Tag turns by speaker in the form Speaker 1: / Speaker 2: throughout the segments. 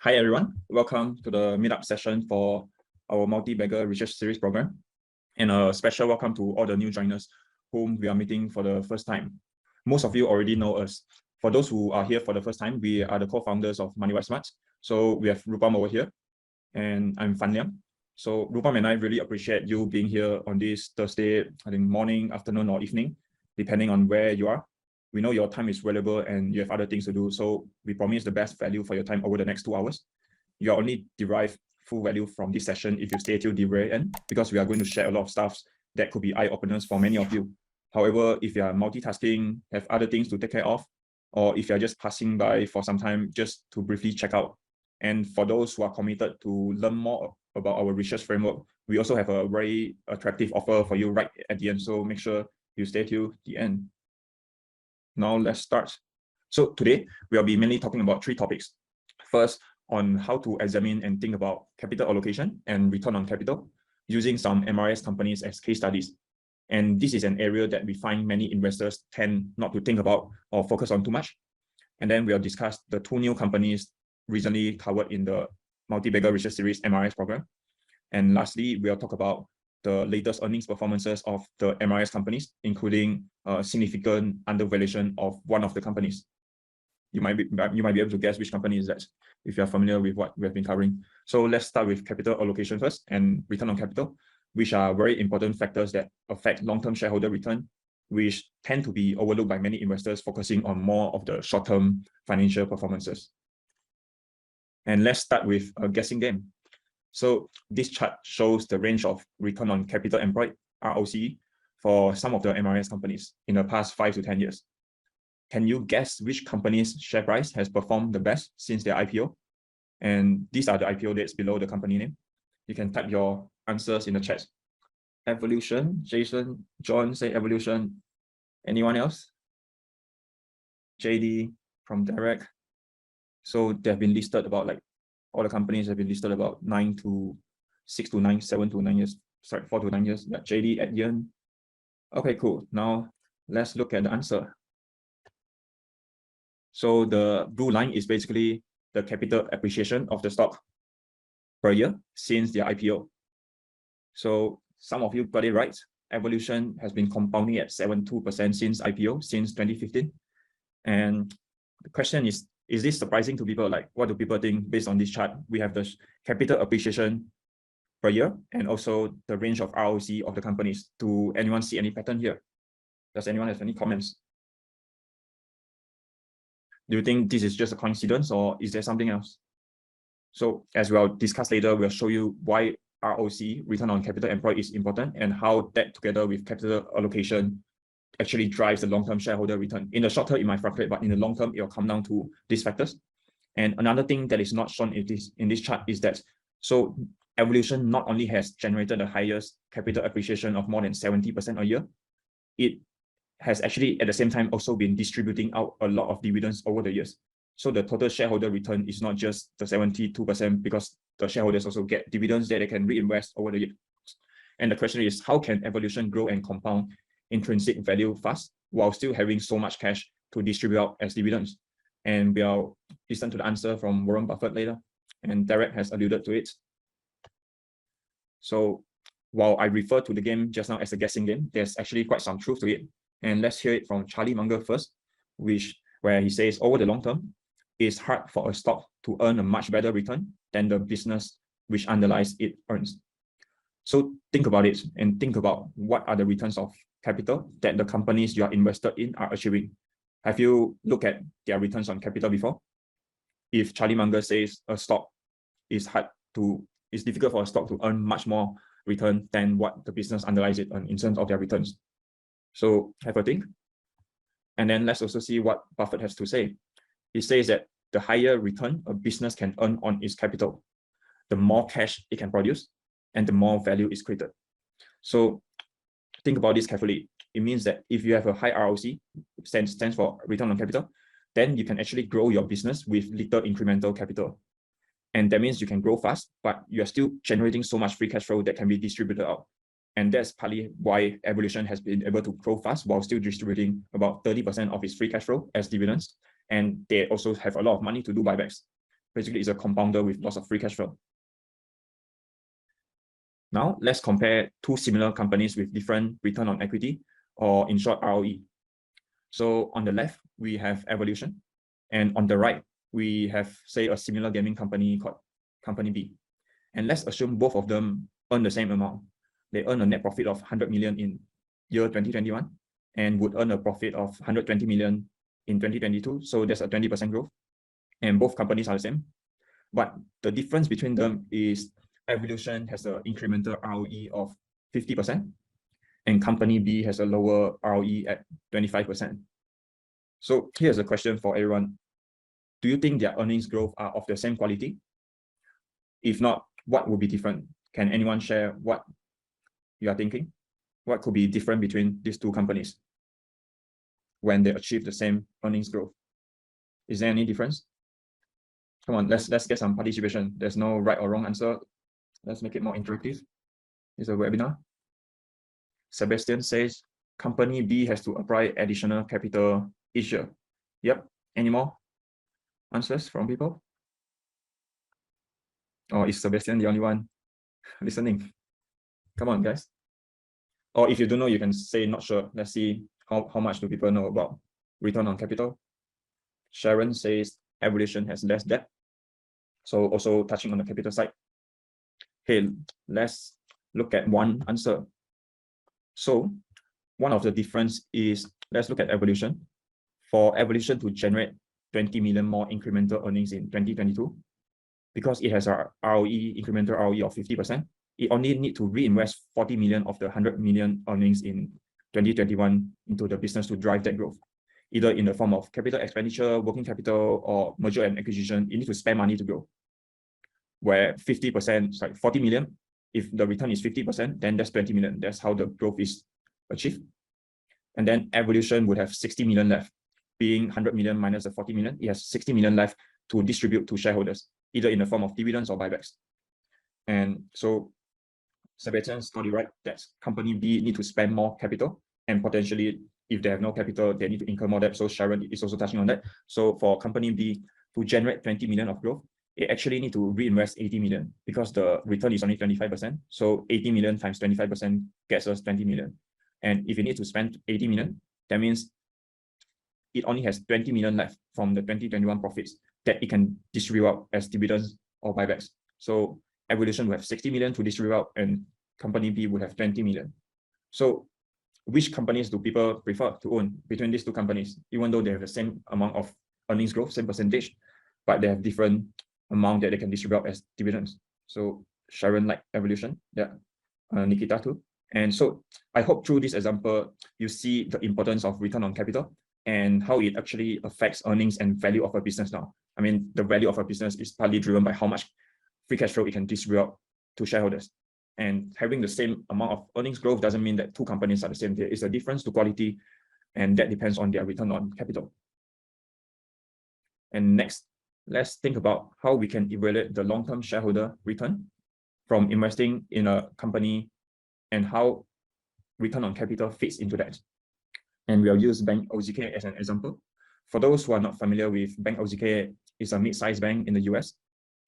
Speaker 1: Hi everyone, welcome to the meetup session for our multi-bagger research series program. And a special welcome to all the new joiners whom we are meeting for the first time. Most of you already know us. For those who are here for the first time, we are the co-founders of MoneyWiseSmart. So we have Rupam over here, and I'm Fan Liang. So Rupam and I really appreciate you being here on this Thursday, I think morning, afternoon, or evening, depending on where you are. We know your time is valuable and you have other things to do, so we promise the best value for your time over the next 2 hours. You are only derive full value from this session if you stay till the very end, because we are going to share a lot of stuff that could be eye-openers for many of you. However, if you are multitasking, have other things to take care of, or if you're just passing by for some time just to briefly check out, and for those who are committed to learn more about our research framework, we also have a very attractive offer for you right at the end, so make sure you stay till the end. Now let's start. So today, we'll be mainly talking about 3 topics. First, on how to examine and think about capital allocation and return on capital using some MRS companies as case studies. And this is an area that we find many investors tend not to think about or focus on too much. And then we'll discuss the 2 new companies recently covered in the multi-bagger research series MRS program. And lastly, we'll talk about the latest earnings performances of the MRS companies, including significant undervaluation of one of the companies. You might be able to guess which company is that if you're familiar with what we have been covering. So let's start with capital allocation first and return on capital, which are very important factors that affect long-term shareholder return, which tend to be overlooked by many investors focusing on more of the short-term financial performances. And let's start with a guessing game. So this chart shows the range of return on capital employed, ROCE, for some of the MRS companies in the past 5 to 10 years. Can you guess which company's share price has performed the best since their IPO? And these are the IPO dates below the company name. You can type your answers in the chat. Evolution, Jason, John say Evolution. Anyone else? JD from Derek. So they've been listed about all the companies have been listed about 9 to 6 to 9, 7 to 9 years. Sorry, 4 to 9 years. Yeah, JD at Ian. Okay, cool. Now let's look at the answer. So the blue line is basically the capital appreciation of the stock per year since their IPO. So some of you got it right. Evolution has been compounding at 72% since IPO, since 2015. And the question is this surprising to people? Like, what do people think based on this chart? We have the capital appreciation per year and also the range of ROC of the companies. Do anyone see any pattern here? Does anyone have any comments? Do you think this is just a coincidence or is there something else? So as we'll discuss later, we'll show you why ROC, return on capital employed, is important and how that together with capital allocation actually drives the long-term shareholder return. In the short term, it might fluctuate, but in the long term, it will come down to these factors. And another thing that is not shown in this chart is that, so Evolution not only has generated the highest capital appreciation of more than 70% a year, it has actually at the same time also been distributing out a lot of dividends over the years. So the total shareholder return is not just the 72% because the shareholders also get dividends that they can reinvest over the years. And the question is, how can Evolution grow and compound intrinsic value fast while still having so much cash to distribute out as dividends? And we'll listen to the answer from Warren Buffett later, and Derek has alluded to it. So while I refer to the game just now as a guessing game, there's actually quite some truth to it. And let's hear it from Charlie Munger first, where he says, over the long term, it's hard for a stock to earn a much better return than the business which underlies it earns. So think about it and think about what are the returns of capital that the companies you are invested in are achieving. Have you looked at their returns on capital before? If Charlie Munger says a stock is it's difficult for a stock to earn much more return than what the business underlies it on in terms of their returns. So have a think. And then let's also see what Buffett has to say. He says that the higher return a business can earn on its capital, the more cash it can produce and the more value is created. So think about this carefully. It means that if you have a high ROC, stands for return on capital, then you can actually grow your business with little incremental capital. And that means you can grow fast, but you're still generating so much free cash flow that can be distributed out. And that's partly why Evolution has been able to grow fast while still distributing about 30% of its free cash flow as dividends. And they also have a lot of money to do buybacks. Basically, it's a compounder with lots of free cash flow. Now, let's compare two similar companies with different return on equity, or in short, ROE. So on the left, we have Evolution, and on the right, we have, say, a similar gaming company called Company B. And let's assume both of them earn the same amount. They earn a net profit of 100 million in year 2021 and would earn a profit of 120 million in 2022. So there's a 20% growth. And both companies are the same. But the difference between them is Evolution has an incremental ROE of 50%, and Company B has a lower ROE at 25%. So here's a question for everyone. Do you think their earnings growth are of the same quality? If not, what would be different? Can anyone share what you are thinking? What could be different between these two companies when they achieve the same earnings growth? Is there any difference? Come on, let's get some participation. There's no right or wrong answer. Let's make it more interactive. It's a webinar. Sebastian says, Company B has to apply additional capital each year. Yep. Any more answers from people? Or is Sebastian the only one listening? Come on, guys. Or if you don't know, you can say not sure. Let's see how much do people know about return on capital. Sharon says Evolution has less debt. So also touching on the capital side. Okay, let's look at one answer. So one of the difference is, let's look at Evolution. For Evolution to generate 20 million more incremental earnings in 2022, because it has a incremental ROE of 50%, it only need to reinvest 40 million of the 100 million earnings in 2021 into the business to drive that growth, either in the form of capital expenditure, working capital, or merger and acquisition. You need to spend money to grow. Where 40 million, if the return is 50%, then that's 20 million. That's how the growth is achieved. And then Evolution would have 60 million left, being 100 million minus the 40 million. It has 60 million left to distribute to shareholders, either in the form of dividends or buybacks. And so Sebastian's got it right. That Company B need to spend more capital, and potentially, if they have no capital, they need to incur more debt. So Sharon is also touching on that. So for Company B to generate 20 million of growth, it actually need to reinvest 80 million, because the return is only 25%. So 80 million times 25% gets us 20 million. And if it needs to spend 80 million, that means it only has 20 million left from the 2021 profits that it can distribute out as dividends or buybacks. So Evolution will have 60 million to distribute out, and Company B would have 20 million. So which companies do people prefer to own between these two companies, even though they have the same amount of earnings growth, same percentage, but they have different amount that they can distribute out as dividends? So Sharon like Evolution, yeah, Nikita too. And so I hope through this example, you see the importance of return on capital and how it actually affects earnings and value of a business now. I mean, the value of a business is partly driven by how much free cash flow it can distribute out to shareholders. And having the same amount of earnings growth doesn't mean that two companies are the same. There is a difference to quality, and that depends on their return on capital. And next, let's think about how we can evaluate the long-term shareholder return from investing in a company and how return on capital fits into that. And we'll use Bank OZK as an example. For those who are not familiar with Bank OZK, it's a mid-sized bank in the US,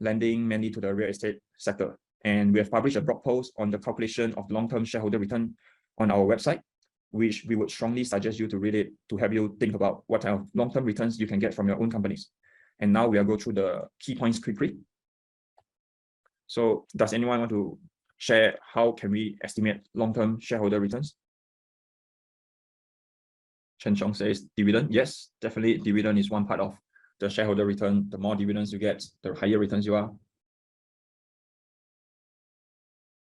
Speaker 1: lending mainly to the real estate sector. And we have published a blog post on the calculation of long-term shareholder return on our website, which we would strongly suggest you to read it to help you think about what kind of long-term returns you can get from your own companies. And now we'll go through the key points quickly. So does anyone want to share how can we estimate long-term shareholder returns? Chen Chong says dividend. Yes, definitely dividend is one part of the shareholder return. The more dividends you get, the higher returns you are.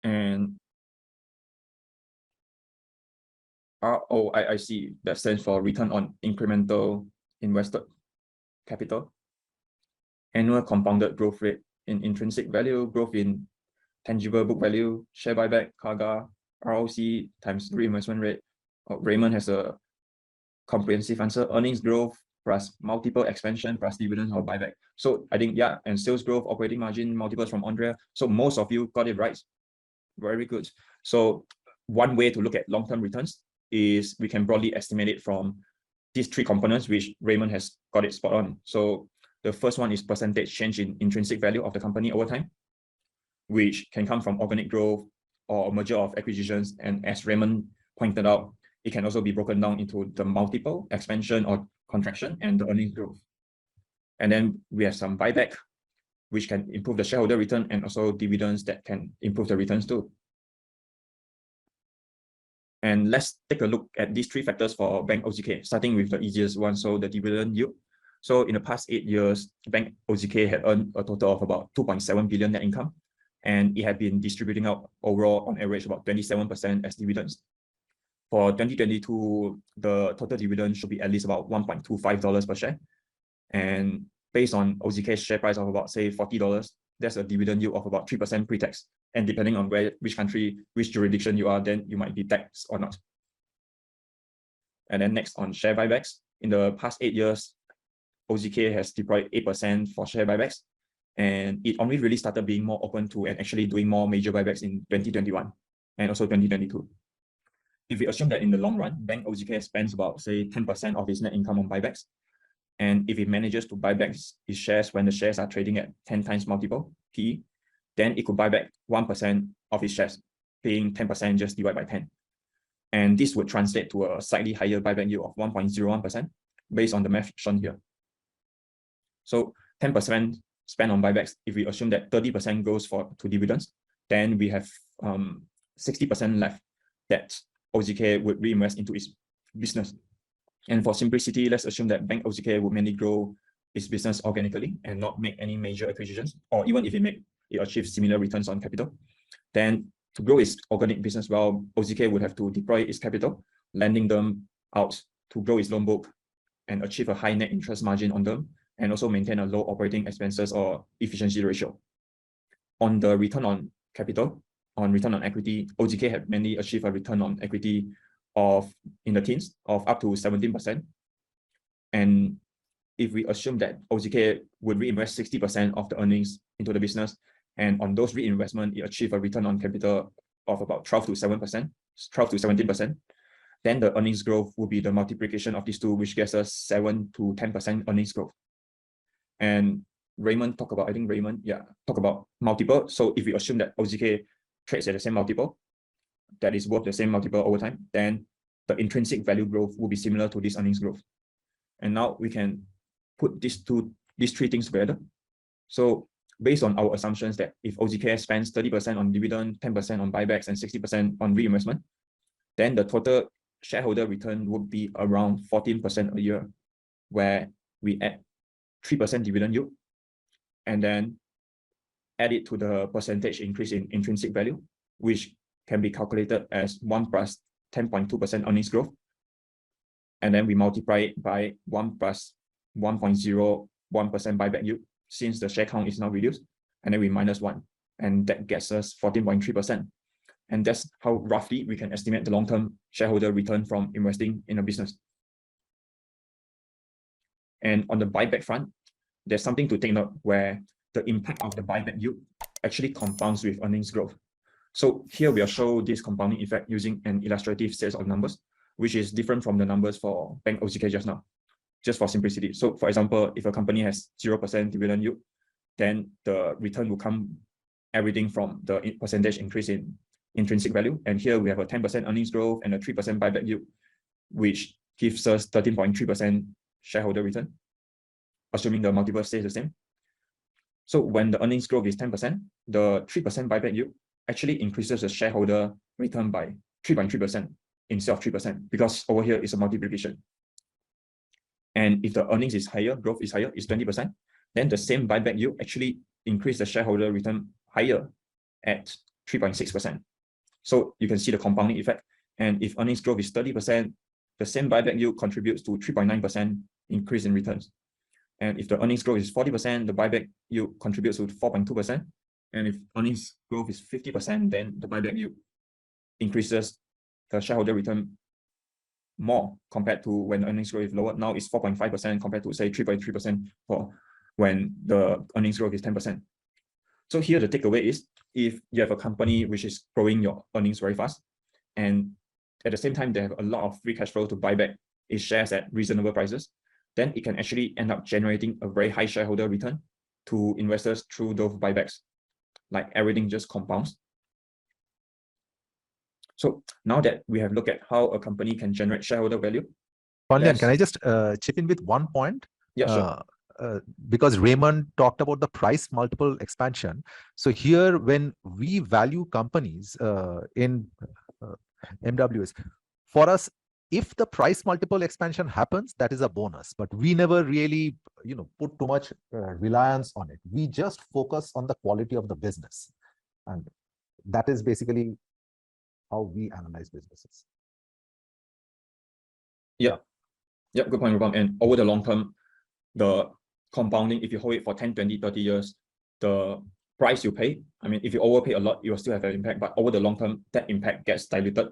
Speaker 1: And ROIC, that stands for return on incremental invested capital. Annual compounded growth rate in intrinsic value, growth in tangible book value, share buyback, CAGR, ROC times reinvestment rate. Raymond has a comprehensive answer. Earnings growth plus multiple expansion plus dividend or buyback. So I think, yeah, and sales growth, operating margin, multiples from Andrea. So most of you got it right. Very good. So one way to look at long-term returns is we can broadly estimate it from these three components, which Raymond has got it spot on. So The first one is percentage change in intrinsic value of the company over time, which can come from organic growth or a merger of acquisitions. And as Raymond pointed out, it can also be broken down into the multiple expansion or contraction and the earnings growth. And then we have some buyback, which can improve the shareholder return, and also dividends that can improve the returns too. And let's take a look at these three factors for Bank OZK, starting with the easiest one, so the dividend yield. So in the past 8 years, Bank OZK had earned a total of about 2.7 billion net income, and it had been distributing out overall on average about 27% as dividends. For 2022, the total dividend should be at least about $1.25 per share. And based on OZK's share price of about, say, $40, that's a dividend yield of about 3% pre-tax. And depending on which country, which jurisdiction you are, then you might be taxed or not. And then next on share buybacks, in the past 8 years, OZK has deployed 8% for share buybacks. And it only really started being more open to and actually doing more major buybacks in 2021 and also 2022. If we assume that in the long run, Bank OZK spends about, say, 10% of its net income on buybacks, and if it manages to buy back its shares when the shares are trading at 10 times multiple PE, then it could buy back 1% of its shares, paying 10% just divided by 10. And this would translate to a slightly higher buyback yield of 1.01% based on the math shown here. So 10% spent on buybacks, if we assume that 30% goes to dividends, then we have 60% left that OZK would reinvest into its business. And for simplicity, let's assume that Bank OZK would mainly grow its business organically and not make any major acquisitions, or even if it achieves similar returns on capital. Then to grow its organic business well, OZK would have to deploy its capital, lending them out to grow its loan book and achieve a high net interest margin on them, and also maintain a low operating expenses or efficiency ratio. On the return on capital, on return on equity, OZK had mainly achieved a return on equity of in the teens of up to 17%. And if we assume that OZK would reinvest 60% of the earnings into the business, and on those reinvestment, it achieved a return on capital of about 12 to 17%, then the earnings growth will be the multiplication of these two, which gets us 7 to 10% earnings growth. And Raymond talked about multiple. So if we assume that OZK trades at the same multiple, that is worth the same multiple over time, then the intrinsic value growth will be similar to this earnings growth. And now we can put these three things together. So based on our assumptions that if OZK spends 30% on dividend, 10% on buybacks, and 60% on reinvestment, then the total shareholder return would be around 14% a year, where we add 3% dividend yield, and then add it to the percentage increase in intrinsic value, which can be calculated as 1 plus 10.2% earnings growth. And then we multiply it by 1 plus 1.01% buyback yield, since the share count is now reduced, and then we minus 1, and that gets us 14.3%. And that's how roughly we can estimate the long-term shareholder return from investing in a business. And on the buyback front, there's something to take note where the impact of the buyback yield actually compounds with earnings growth. So here we will show this compounding effect using an illustrative set of numbers, which is different from the numbers for Bank OZK just now, just for simplicity. So for example, if a company has 0% dividend yield, then the return will come everything from the percentage increase in intrinsic value. And here we have a 10% earnings growth and a 3% buyback yield, which gives us 13.3% shareholder return, assuming the multiple stays the same. So when the earnings growth is 10%, the 3% buyback yield actually increases the shareholder return by 3.3% instead of 3%, because over here is a multiplication. And if the earnings is higher, growth is higher, is 20%, then the same buyback yield actually increase the shareholder return higher at 3.6%. So you can see the compounding effect. And if earnings growth is 30%, the same buyback yield contributes to 3.9% increase in returns. And if the earnings growth is 40%, the buyback yield contributes to 4.2%. And if earnings growth is 50%, then the buyback yield increases the shareholder return more compared to when earnings growth is lower. Now it's 4.5% compared to, say, 3.3% for when the earnings growth is 10%. So here the takeaway is, if you have a company which is growing your earnings very fast, and at the same time they have a lot of free cash flow to buy back its shares at reasonable prices, then it can actually end up generating a very high shareholder return to investors through those buybacks. Like everything just compounds. So now that we have looked at how a company can generate shareholder value.
Speaker 2: Kuan Lian, can I just chip in with one point?
Speaker 1: Yeah, sure.
Speaker 2: Because Raymond talked about the price multiple expansion. So here, when we value companies in MWS, for us, if the price multiple expansion happens, that is a bonus. But we never really, put too much reliance on it. We just focus on the quality of the business, and that is basically how we analyze businesses.
Speaker 1: Yeah, good point, Rupam. And over the long term, the compounding, if you hold it for 10, 20, 30 years, the price you pay, I mean, if you overpay a lot, you will still have an impact, but over the long term, that impact gets diluted,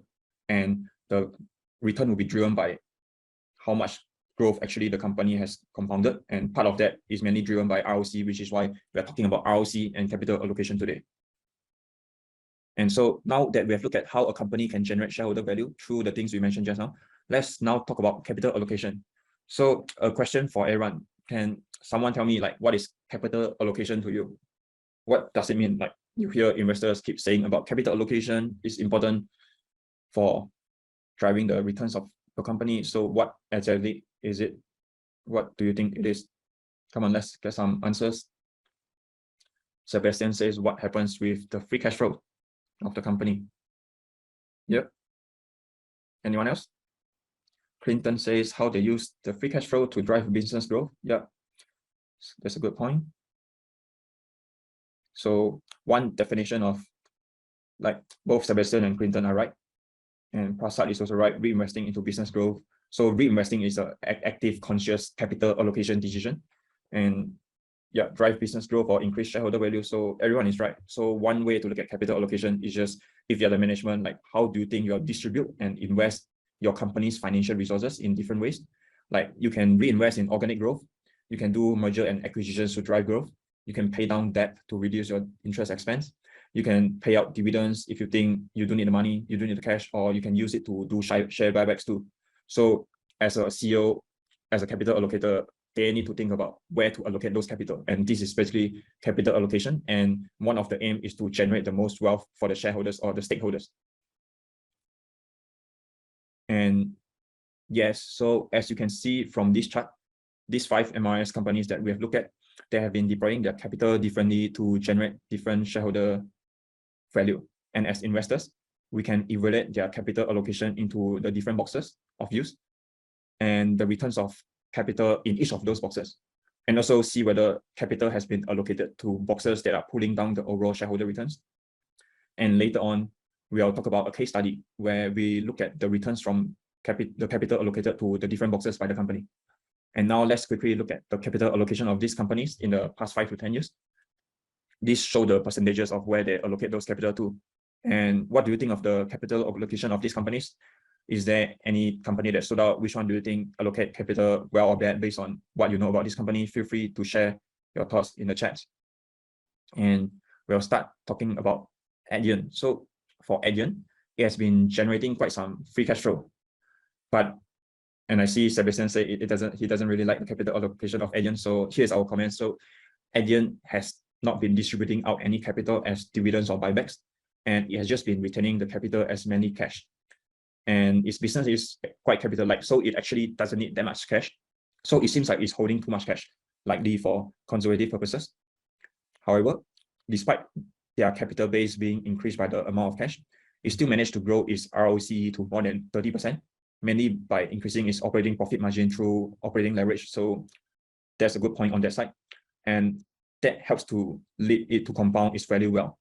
Speaker 1: and the return will be driven by how much growth actually the company has compounded. And part of that is mainly driven by ROC, which is why we're talking about ROC and capital allocation today. And so now that we have looked at how a company can generate shareholder value through the things we mentioned just now, let's now talk about capital allocation. So a question for everyone, can someone tell me, like, what is capital allocation to you? What does it mean? Like, you hear investors keep saying about capital allocation is important for driving the returns of the company. So what exactly is it? What do you think it is? Come on, let's get some answers. Sebastian says, what happens with the free cash flow of the company? Yep. Anyone else? Clinton says how they use the free cash flow to drive business growth. Yeah, that's a good point. So one definition of, like, both Sebastian and Clinton are right, and Prasad is also right, reinvesting into business growth. So reinvesting is an active, conscious capital allocation decision, and yeah, drive business growth or increase shareholder value. So everyone is right. So one way to look at capital allocation is just, if you're the management, like, how do you think you'll distribute and invest your company's financial resources in different ways? Like, you can reinvest in organic growth, you can do merger and acquisitions to drive growth, you can pay down debt to reduce your interest expense, you can pay out dividends if you think you don't need the money, you don't need the cash, or you can use it to do share buybacks too. So as a CEO, as a capital allocator, they need to think about where to allocate those capital. And this is basically capital allocation. And one of the aim is to generate the most wealth for the shareholders or the stakeholders. And yes, so as you can see from this chart, these 5 MRS companies that we have looked at, they have been deploying their capital differently to generate different shareholder value. And as investors, we can evaluate their capital allocation into the different boxes of use and the returns of capital in each of those boxes, and also see whether capital has been allocated to boxes that are pulling down the overall shareholder returns. And later on, we'll talk about a case study where we look at the returns from the capital allocated to the different boxes by the company. And now let's quickly look at the capital allocation of these companies in the past 5 to 10 years. These show the percentages of where they allocate those capital to. And what do you think of the capital allocation of these companies? Is there any company that stood out? Which one do you think allocate capital well or bad based on what you know about this company? Feel free to share your thoughts in the chat. And we'll start talking about Adyen. So for Adyen, it has been generating quite some free cash flow. And I see Sebastian say he doesn't really like the capital allocation of Adyen. So here's our comment. So Adyen has not been distributing out any capital as dividends or buybacks, and it has just been retaining the capital as mainly cash. And its business is quite capital light, so it actually doesn't need that much cash. So it seems like it's holding too much cash, likely for conservative purposes. However, despite their capital base being increased by the amount of cash, it still managed to grow its ROC to more than 30%, mainly by increasing its operating profit margin through operating leverage. So that's a good point on that side. And that helps to lead it to compound its value well.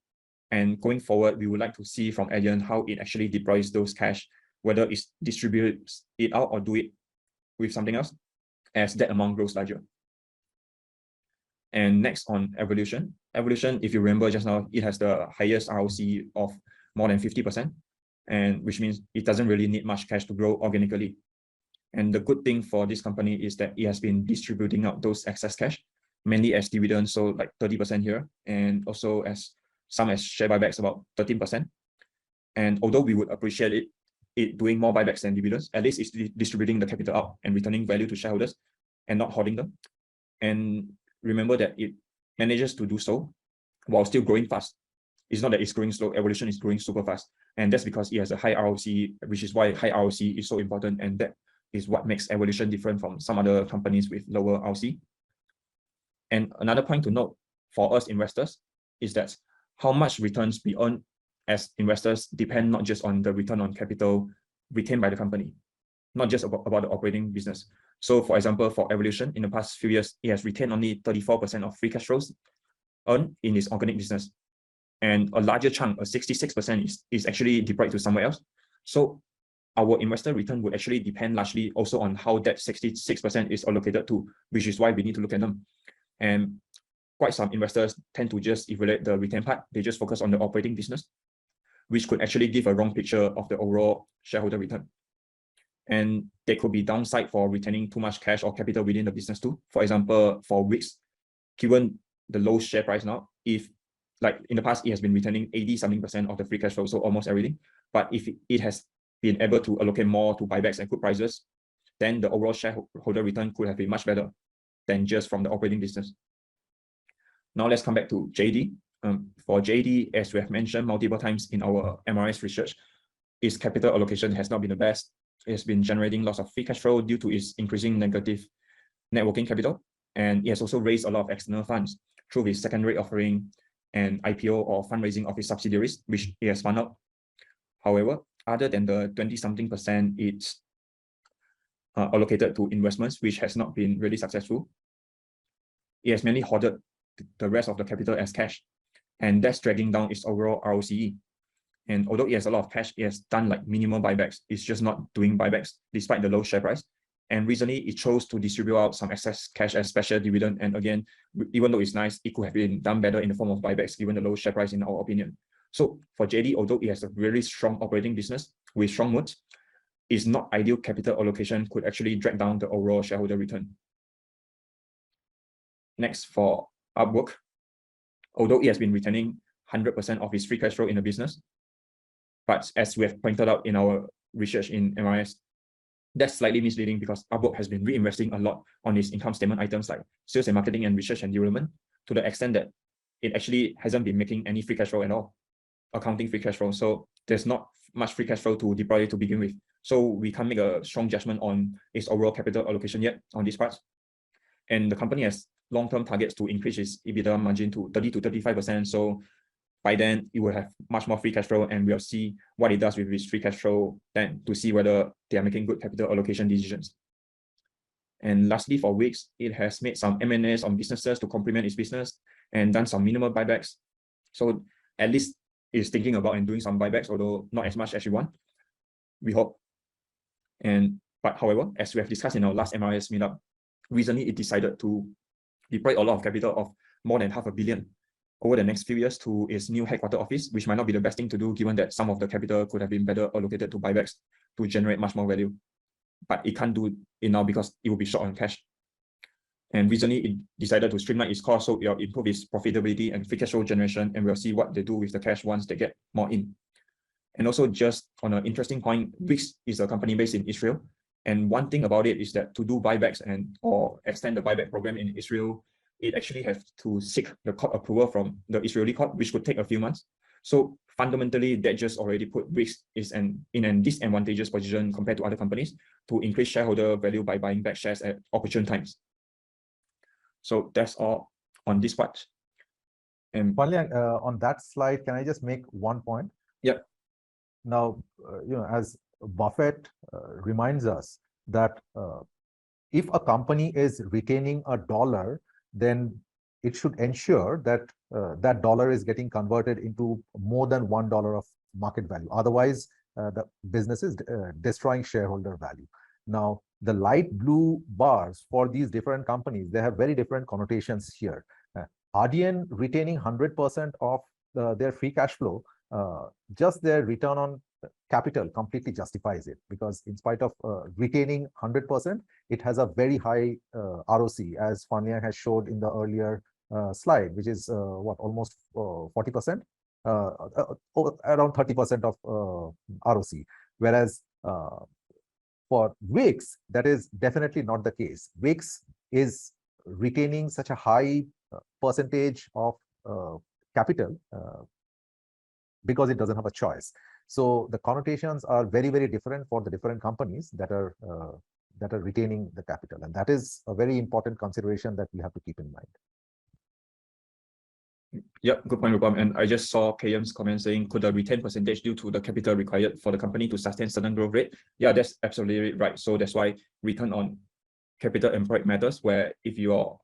Speaker 1: And going forward, we would like to see from Adyen how it actually deploys those cash, whether it distributes it out or do it with something else as that amount grows larger. And next on Evolution. Evolution, if you remember just now, it has the highest ROC of more than 50%, and which means it doesn't really need much cash to grow organically. And the good thing for this company is that it has been distributing out those excess cash, mainly as dividends, so like 30% here, and also as some as share buybacks, about 13%. And although we would appreciate it doing more buybacks than dividends, at least it's distributing the capital out and returning value to shareholders. and not hoarding them. And remember that it manages to do so while still growing fast. It's not that it's growing slow, Evolution is growing super fast. And that's because it has a high ROC, which is why high ROC is so important. And that is what makes Evolution different from some other companies with lower ROC. And another point to note for us investors is that how much returns we earn as investors depend not just on the return on capital retained by the company, not just about the operating business. So for example, for Evolution, in the past few years, it has retained only 34% of free cash flows earned in its organic business. And a larger chunk, 66%, is actually deployed to somewhere else. So our investor return would actually depend largely also on how that 66% is allocated to, which is why we need to look at them. And quite some investors tend to just evaluate the return part. They just focus on the operating business, which could actually give a wrong picture of the overall shareholder return. And there could be downside for retaining too much cash or capital within the business too. For example, for Wix, given the low share price now, if like in the past, it has been returning 80-something% of the free cash flow, so almost everything. But if it has been able to allocate more to buybacks and good prices, then the overall shareholder return could have been much better than just from the operating business. Now let's come back to JD. For JD, as we have mentioned multiple times in our MRS research, its capital allocation has not been the best. It has been generating lots of free cash flow due to its increasing negative net working capital. And it has also raised a lot of external funds through its secondary offering and IPO or fundraising of its subsidiaries, which it has spun out. However, other than the 20-something% it's allocated to investments, which has not been really successful, it has mainly hoarded the rest of the capital as cash, and that's dragging down its overall ROCE. And although it has a lot of cash, it has done like minimal buybacks. It's just not doing buybacks despite the low share price. And recently, it chose to distribute out some excess cash as special dividend. And again, even though it's nice, it could have been done better in the form of buybacks given the low share price in our opinion. So for JD, although it has a really strong operating business with strong moats, its not ideal capital allocation could actually drag down the overall shareholder return. Next, for Upwork, although it has been returning 100% of its free cash flow in the business, but as we have pointed out in our research in MRS, that's slightly misleading because Upwork has been reinvesting a lot on its income statement items like sales and marketing and research and development, to the extent that it actually hasn't been making any free cash flow at all, accounting free cash flow. So there's not much free cash flow to deploy to begin with. So we can't make a strong judgment on its overall capital allocation yet on this part. And the company has long-term targets to increase its EBITDA margin to 30-35%. So by then, it will have much more free cash flow, and we'll see what it does with its free cash flow then to see whether they are making good capital allocation decisions. And lastly, for Wix, it has made some M&As on businesses to complement its business and done some minimal buybacks. So at least it's thinking about and doing some buybacks, although not as much as we want, we hope. But however, as we have discussed in our last MRS meetup, recently it decided to deploy a lot of capital of more than $500 million over the next few years to its new headquarter office, which might not be the best thing to do given that some of the capital could have been better allocated to buybacks to generate much more value. But it can't do it now because it will be short on cash. And recently it decided to streamline its cost so it will improve its profitability and free cash flow generation, and we'll see what they do with the cash once they get more in. And also, just on an interesting point, Wix is a company based in Israel. And one thing about it is that to do buybacks or extend the buyback program in Israel, it actually has to seek the court approval from the Israeli court, which could take a few months. So fundamentally, that just already put Wix in an disadvantageous position compared to other companies to increase shareholder value by buying back shares at opportune times. So that's all on this part. And
Speaker 2: on that slide, can I just make one point?
Speaker 1: Yeah.
Speaker 2: Now, as Buffett reminds us that if a company is retaining $1, then it should ensure that that dollar is getting converted into more than $1 of market value. Otherwise, the business is destroying shareholder value. Now, the light blue bars for these different companies, they have very different connotations here. RDN retaining 100% of their free cash flow, just their return on capital completely justifies it, because in spite of retaining 100%, it has a very high ROC, as Fan Liang has showed in the earlier slide, which is almost 40%, around 30% of ROC. Whereas For Wix, that is definitely not the case. Wix is retaining such a high percentage of capital because it doesn't have a choice. So the connotations are very, very different for the different companies that are retaining the capital, and that is a very important consideration that we have to keep in mind.
Speaker 1: Yep, good point, Rupam. And I just saw KM's comment saying, could the retain percentage due to the capital required for the company to sustain certain growth rate? Yeah, that's absolutely right. So that's why return on capital employed matters, where if your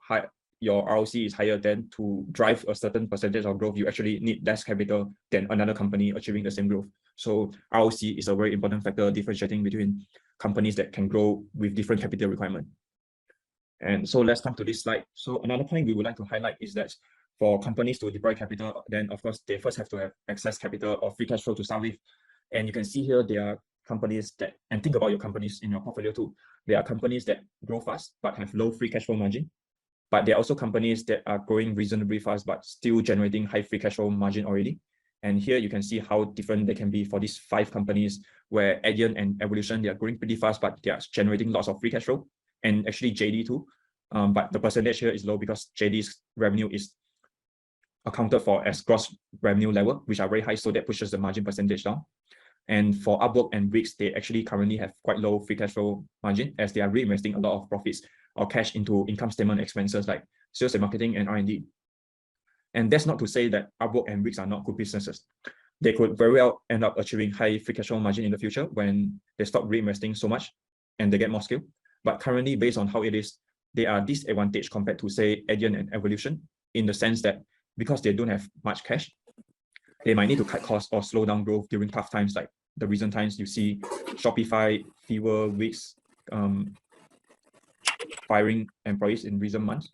Speaker 1: ROC is higher, then to drive a certain percentage of growth, you actually need less capital than another company achieving the same growth. So ROC is a very important factor differentiating between companies that can grow with different capital requirement. And so let's come to this slide. So another point we would like to highlight is that for companies to deploy capital, then of course they first have to have excess capital or free cash flow to start with. And you can see here there are companies that, and think about your companies in your portfolio too. There are companies that grow fast but have low free cash flow margin. But there are also companies that are growing reasonably fast but still generating high free cash flow margin already. And here you can see how different they can be for these 5 companies, where Adyen and Evolution, they are growing pretty fast, but they are generating lots of free cash flow. And actually JD too. But the percentage here is low because JD's revenue is accounted for as gross revenue level, which are very high, so that pushes the margin percentage down. And for Upwork and Wix, they actually currently have quite low free cash flow margin, as they are reinvesting a lot of profits or cash into income statement expenses like sales and marketing and R&D. And that's not to say that Upwork and Wix are not good businesses. They could very well end up achieving high free cash flow margin in the future when they stop reinvesting so much and they get more scale. But currently, based on how it is, they are disadvantaged compared to, say, Adyen and Evolution, in the sense that because they don't have much cash, they might need to cut costs or slow down growth during tough times, like the recent times you see Shopify, fewer weeks, firing employees in recent months.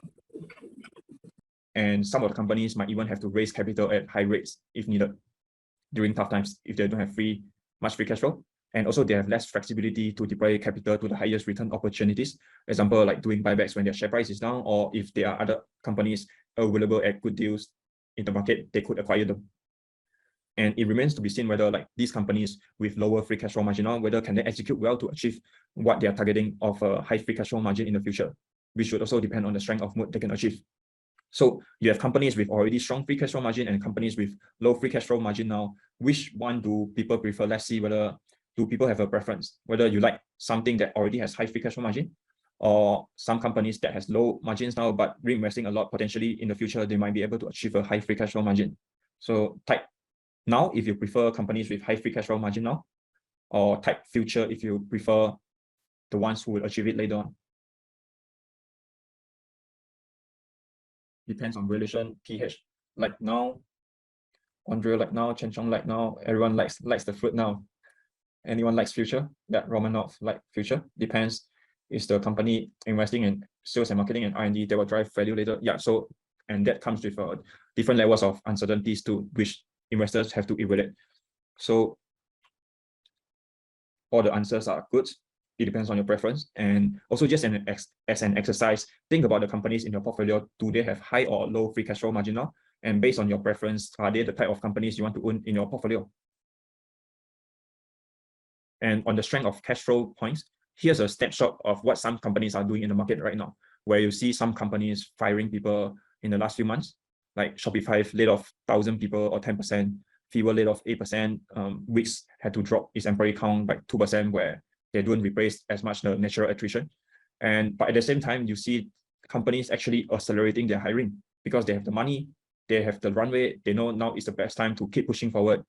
Speaker 1: And some of the companies might even have to raise capital at high rates if needed during tough times if they don't have much free cash flow. And also they have less flexibility to deploy capital to the highest return opportunities. Example, like doing buybacks when their share price is down, or if there are other companies available at good deals in the market, they could acquire them. And it remains to be seen whether like these companies with lower free cash flow margin now, whether can they execute well to achieve what they are targeting of a high free cash flow margin in the future, which should also depend on the strength of moat they can achieve. So you have companies with already strong free cash flow margin and companies with low free cash flow margin now. Which one do people prefer? Let's see whether do people have a preference, whether you like something that already has high free cash flow margin, or some companies that has low margins now but reinvesting a lot, potentially in the future they might be able to achieve a high free cash flow margin. So type now if you prefer companies with high free cash flow margin now, or type future if you prefer the ones who will achieve it later on. Depends on valuation. PH like now, Andre like now, Chen Chong like now, everyone likes the fruit now. Anyone likes future? That Romanov like future. Depends. Is the company investing in sales and marketing and R&D that will drive value later? Yeah. So, and that comes with different levels of uncertainties too, which investors have to evaluate. So all the answers are good. It depends on your preference. And also just as an exercise, think about the companies in your portfolio. Do they have high or low free cash flow margin now? And based on your preference, are they the type of companies you want to own in your portfolio? And on the strength of cash flow points, here's a snapshot of what some companies are doing in the market right now, where you see some companies firing people in the last few months, like Shopify laid off 1,000 people or 10%, Fever laid off 8%, Wix had to drop its employee count by 2%, where they don't replace as much the natural attrition. But at the same time, you see companies actually accelerating their hiring because they have the money, they have the runway, they know now is the best time to keep pushing forward,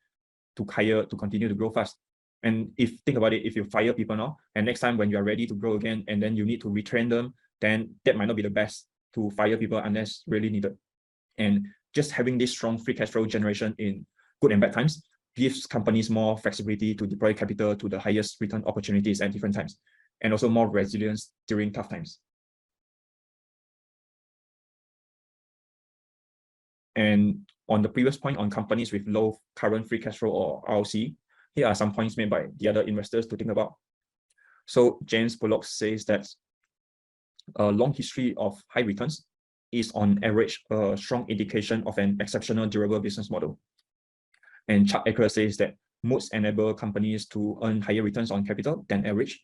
Speaker 1: to hire, to continue to grow fast. And if think about it, if you fire people now, and next time when you are ready to grow again, and then you need to retrain them, then that might not be the best to fire people unless really needed. And just having this strong free cash flow generation in good and bad times gives companies more flexibility to deploy capital to the highest return opportunities at different times, and also more resilience during tough times. And on the previous point on companies with low current free cash flow or ROC, here are some points made by the other investors to think about. So James Bullock says that a long history of high returns is on average a strong indication of an exceptional durable business model. And Chuck Aker says that most enable companies to earn higher returns on capital than average.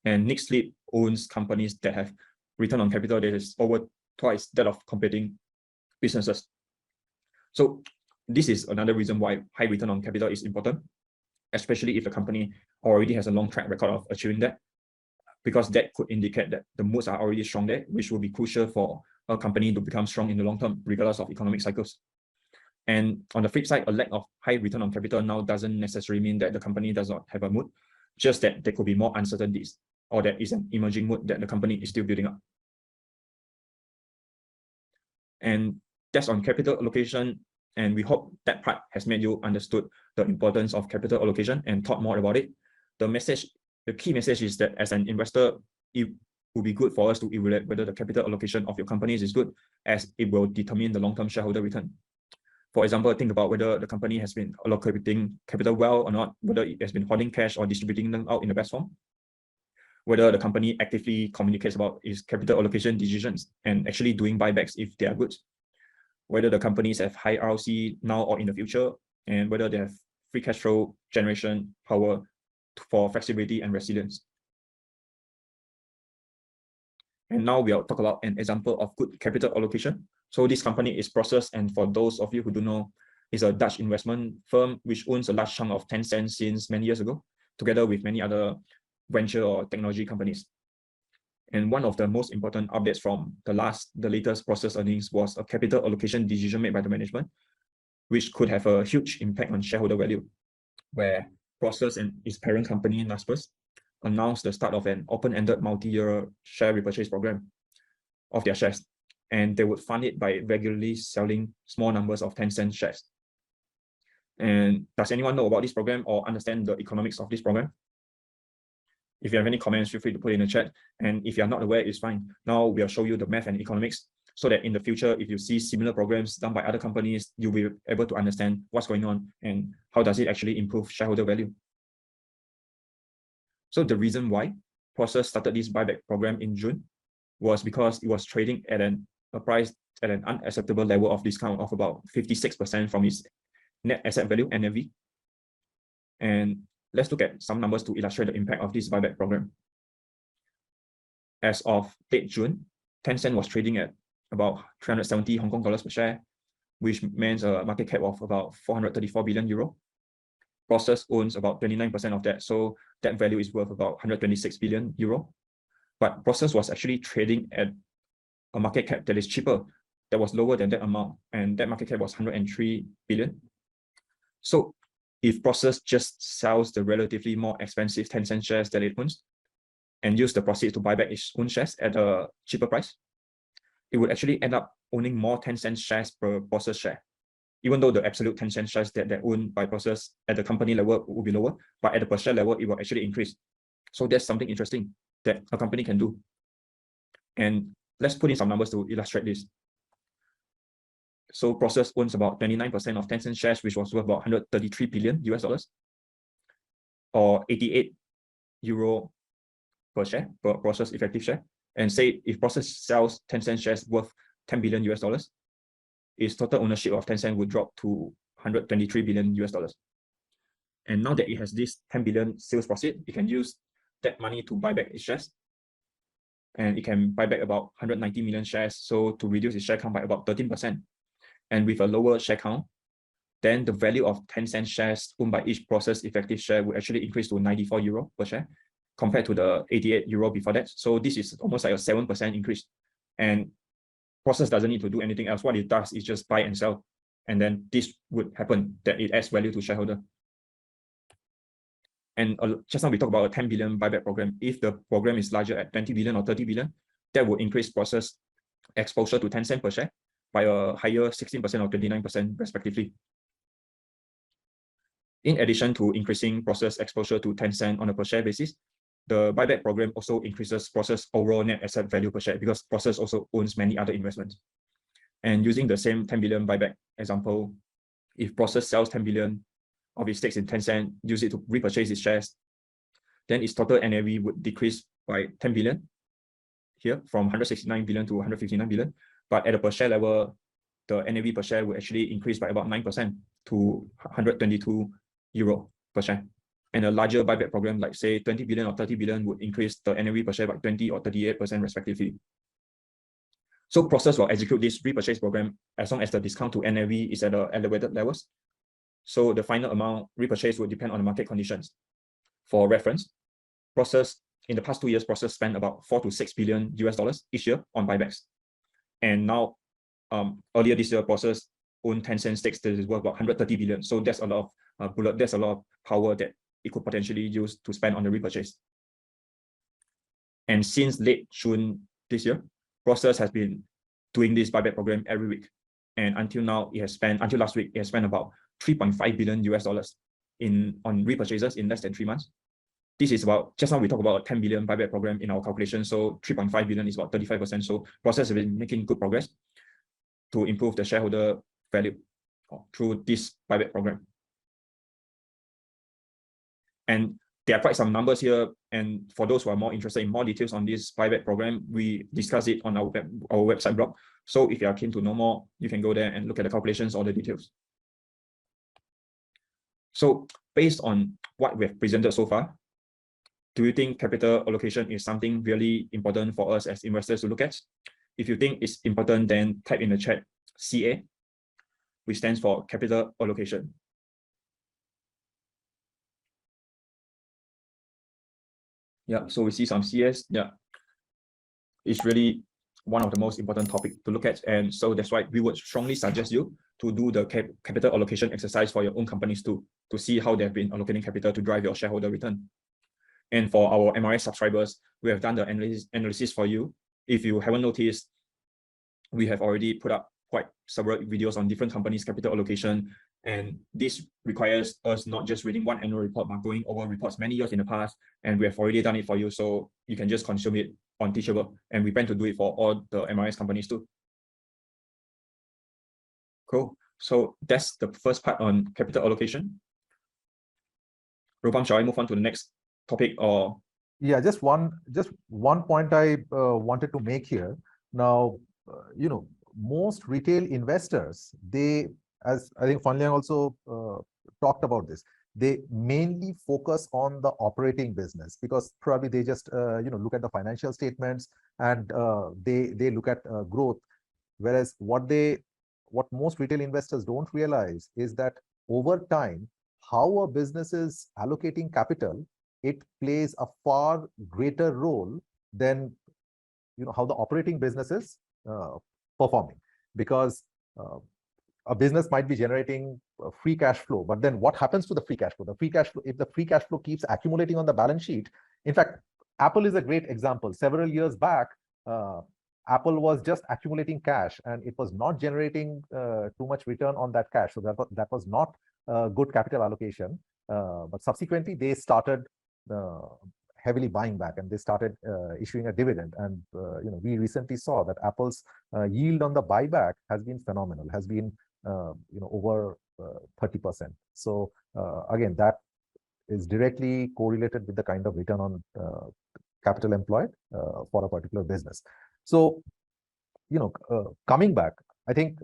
Speaker 1: And Nick Sleep owns companies that have return on capital that is over twice that of competing businesses. So this is another reason why high return on capital is important, especially if the company already has a long track record of achieving that, because that could indicate that the moods are already strong there, which will be crucial for a company to become strong in the long term, regardless of economic cycles. And on the flip side, a lack of high return on capital now doesn't necessarily mean that the company does not have a mood, just that there could be more uncertainties, or that is an emerging mood that the company is still building up. And that's on capital allocation. And we hope that part has made you understood the importance of capital allocation and thought more about it. The key message is that as an investor, it would be good for us to evaluate whether the capital allocation of your companies is good, as it will determine the long-term shareholder return. For example, think about whether the company has been allocating capital well or not, whether it has been holding cash or distributing them out in the best form, whether the company actively communicates about its capital allocation decisions and actually doing buybacks if they are good, whether the companies have high ROC now or in the future, and whether they have free cash flow generation power for flexibility and resilience. And now we'll talk about an example of good capital allocation. So this company is Prosus, and for those of you who don't know, it's a Dutch investment firm which owns a large chunk of Tencent since many years ago, together with many other venture or technology companies. And one of the most important updates from the latest Prosus earnings was a capital allocation decision made by the management, which could have a huge impact on shareholder value, where Prosus and its parent company, Naspers, announced the start of an open-ended multi-year share repurchase program of their shares, and they would fund it by regularly selling small numbers of Tencent shares. And does anyone know about this program or understand the economics of this program? If you have any comments, feel free to put it in the chat. And if you're not aware, it's fine. Now we'll show you the math and economics, so that in the future, if you see similar programs done by other companies, you'll be able to understand what's going on and how does it actually improve shareholder value. So the reason why Prosus started this buyback program in June was because it was trading at a price at an unacceptable level of discount of about 56% from its net asset value, NAV. And let's look at some numbers to illustrate the impact of this buyback program. As of late June, Tencent was trading at about 370 Hong Kong dollars per share, which means a market cap of about 434 billion euro. Prosus owns about 29% of that, so that value is worth about 126 billion euro. But Prosus was actually trading at a market cap that is cheaper, that was lower than that amount, and that market cap was 103 billion. So if Prosus just sells the relatively more expensive Tencent shares that it owns and use the proceeds to buy back its own shares at a cheaper price, it would actually end up owning more Tencent shares per Prosus share, even though the absolute Tencent shares that are owned by Prosus at the company level will be lower, but at the per share level, it will actually increase. So that's something interesting that a company can do. And let's put in some numbers to illustrate this. So Prosus owns about 29% of Tencent shares, which was worth about 133 billion US dollars, or 88 euro per share, per Prosus effective share. And say if Prosus sells Tencent shares worth 10 billion US dollars, its total ownership of Tencent would drop to 123 billion US dollars. And now that it has this 10 billion sales proceed, it can use that money to buy back its shares. And it can buy back about 190 million shares, so to reduce its share count by about 13%. And with a lower share count, then the value of Tencent shares owned by each Prosus effective share would actually increase to 94 euro per share, compared to the 88 euro before that. So this is almost like a 7% increase. And Prosus doesn't need to do anything else. What it does is just buy and sell. And then this would happen, that it adds value to shareholder. And just now we talked about a 10 billion buyback program. If the program is larger at 20 billion or 30 billion, that will increase Prosus exposure to Tencent per share by a higher 16% or 29% respectively. In addition to increasing Prosus exposure to Tencent on a per share basis, the buyback program also increases Prosus overall net asset value per share, because Prosus also owns many other investments. And using the same 10 billion buyback example, if Prosus sells 10 billion of its stakes in Tencent, use it to repurchase its shares, then its total NAV would decrease by 10 billion here, from 169 billion to 159 billion. But at a per share level, the NAV per share will actually increase by about 9% to 122 euro per share. And a larger buyback program, like say 20 billion or 30 billion, would increase the NAV per share by 20 or 38% respectively. So Prosus will execute this repurchase program as long as the discount to NAV is at elevated levels. So the final amount repurchased will depend on the market conditions. For reference, Prosus, in the past 2 years, Prosus spent about $4 to $6 billion each year on buybacks. And now, earlier this year, Prosus owned 10% stakes that is worth about 130 billion. So there's a lot of there's a lot of power that it could potentially use to spend on the repurchase. And since late June this year, Prosus has been doing this buyback program every week. And until now, until last week, it has spent about $3.5 billion on repurchases in less than 3 months. This is about, just now we talked about a 10 billion buyback program in our calculation. So 3.5 billion is about 35%. So Prosus has been making good progress to improve the shareholder value through this buyback program. And there are quite some numbers here. And for those who are more interested in more details on this buyback program, we discuss it on our website blog. So if you are keen to know more, you can go there and look at the calculations or the details. So based on what we have presented so far, do you think capital allocation is something really important for us as investors to look at? If you think it's important, then type in the chat CA, which stands for capital allocation. Yeah, so we see some CS. Yeah, it's really one of the most important topics to look at. And so that's why we would strongly suggest you to do the capital allocation exercise for your own companies too, to see how they've been allocating capital to drive your shareholder return. And for our MRS subscribers, we have done the analysis for you. If you haven't noticed, we have already put up quite several videos on different companies' capital allocation. And this requires us not just reading one annual report, but going over reports many years in the past. And we have already done it for you, so you can just consume it on Teachable. And we plan to do it for all the MRS companies too. Cool. So that's the first part on capital allocation. Rupam, shall I move on to the next topic? Or
Speaker 2: yeah, just one point I wanted to make here. Now, most retail investors, they, as I think Fan Liang also talked about this, they mainly focus on the operating business because probably they just look at the financial statements and they look at growth. Whereas what most retail investors don't realize is that over time, how a business is allocating capital, it plays a far greater role than how the operating business is performing. Because a business might be generating free cash flow, but then what happens to the free cash flow? The free cash flow, if the free cash flow keeps accumulating on the balance sheet, in fact, Apple is a great example. Several years back, Apple was just accumulating cash and it was not generating too much return on that cash. So that was not good capital allocation. But subsequently, they started heavily buying back and they started issuing a dividend. And we recently saw that Apple's yield on the buyback has been phenomenal, has been over 30%. So again, that is directly correlated with the kind of return on capital employed for a particular business. So coming back, I think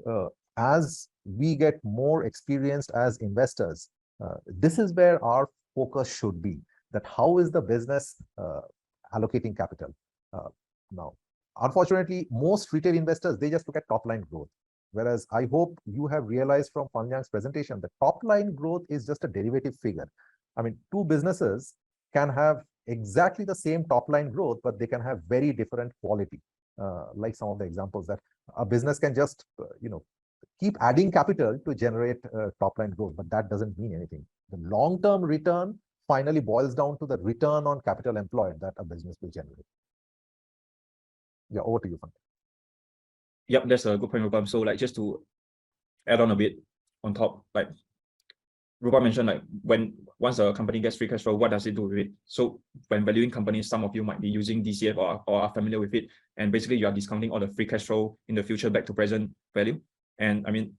Speaker 2: as we get more experienced as investors, this is where our focus should be. That how is the business allocating capital? Now, unfortunately, most retail investors, they just look at top line growth. Whereas I hope you have realized from Fan Liang's presentation that top line growth is just a derivative figure. I mean, two businesses can have exactly the same top line growth, but they can have very different quality. Like some of the examples that a business can just, keep adding capital to generate top line growth, but that doesn't mean anything. The long-term return finally boils down to the return on capital employed that a business will generate. Yeah, over to you, Fan.
Speaker 1: Yep, that's a good point, Rupam. So just to add on a bit on top, Rupam mentioned, once a company gets free cash flow, what does it do with it? So when valuing companies, some of you might be using DCF or are familiar with it. And basically you are discounting all the free cash flow in the future back to present value. And I mean,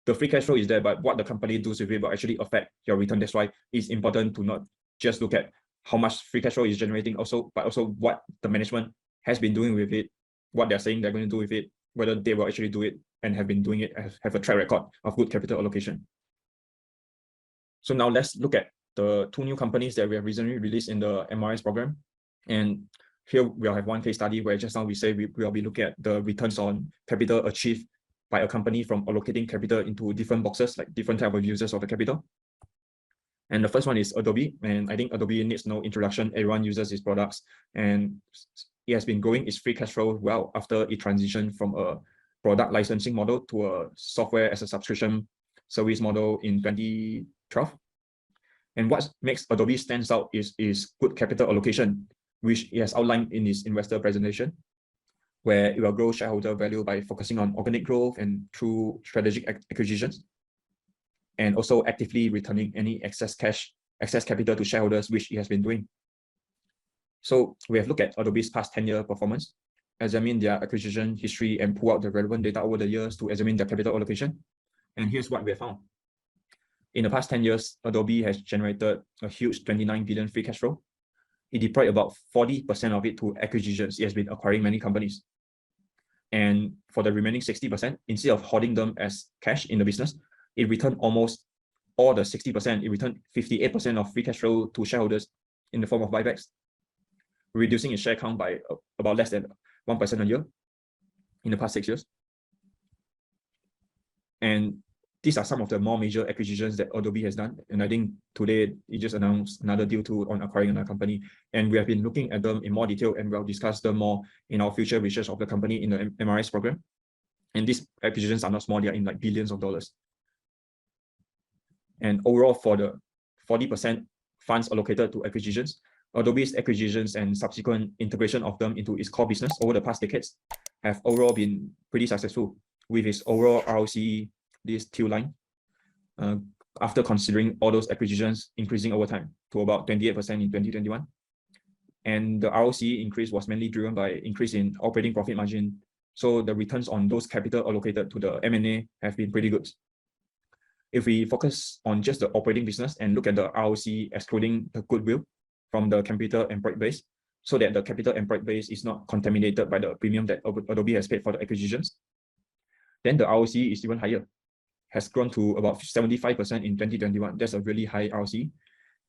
Speaker 1: the free cash flow is there, but what the company does with it will actually affect your return. That's why it's important to not just look at how much free cash flow is generating but also what the management has been doing with it, what they're saying they're going to do with it, whether they will actually do it and have been doing it, have a track record of good capital allocation. So now let's look at the 2 new companies that we have recently released in the MRS program. And here we'll have one case study where just now we say we'll be looking at the returns on capital achieved by a company from allocating capital into different boxes, like different type of users of the capital. And the first one is Adobe. And I think Adobe needs no introduction. Everyone uses its products, and it has been growing its free cash flow well after it transitioned from a product licensing model to a software as a subscription service model in 2012. And what makes Adobe stands out is good capital allocation, which it has outlined in its investor presentation, where it will grow shareholder value by focusing on organic growth and through strategic acquisitions, and also actively returning any excess capital to shareholders, which it has been doing. So we have looked at Adobe's past 10-year performance, examine their acquisition history, and pull out the relevant data over the years to examine their capital allocation. And here's what we have found. In the past 10 years, Adobe has generated a huge 29 billion free cash flow. It deployed about 40% of it to acquisitions. It has been acquiring many companies. And for the remaining 60%, instead of holding them as cash in the business, it returned almost all the 60%. It returned 58% of free cash flow to shareholders in the form of buybacks, reducing its share count by about less than 1% a year in the past 6 years. And these are some of the more major acquisitions that Adobe has done. And I think today it just announced another deal too on acquiring another company. And we have been looking at them in more detail, and we'll discuss them more in our future research of the company in the MRS program. And these acquisitions are not small, they are in like billions of dollars. And overall, for the 40% funds allocated to acquisitions, Adobe's acquisitions and subsequent integration of them into its core business over the past decades have overall been pretty successful, with its overall ROCE, this teal line, after considering all those acquisitions, increasing over time to about 28% in 2021. And the ROCE increase was mainly driven by increase in operating profit margin. So the returns on those capital allocated to the M&A have been pretty good. If we focus on just the operating business and look at the ROCE excluding the goodwill from the capital employed base, so that the capital employed base is not contaminated by the premium that Adobe has paid for the acquisitions, then the ROCE is even higher, has grown to about 75% in 2021. That's a really high ROCE.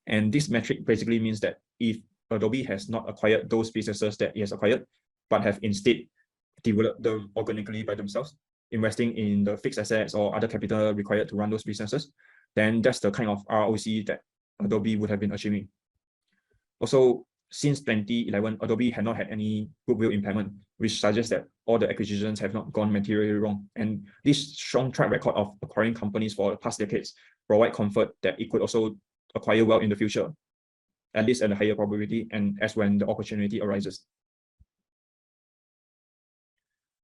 Speaker 1: And this metric basically means that if Adobe has not acquired those businesses that it has acquired, but have instead developed them organically by themselves, investing in the fixed assets or other capital required to run those businesses, then that's the kind of ROCE that Adobe would have been achieving. Also, since 2011, Adobe had not had any goodwill impairment, which suggests that all the acquisitions have not gone materially wrong. And this strong track record of acquiring companies for the past decades provide comfort that it could also acquire well in the future, at least at a higher probability and as when the opportunity arises.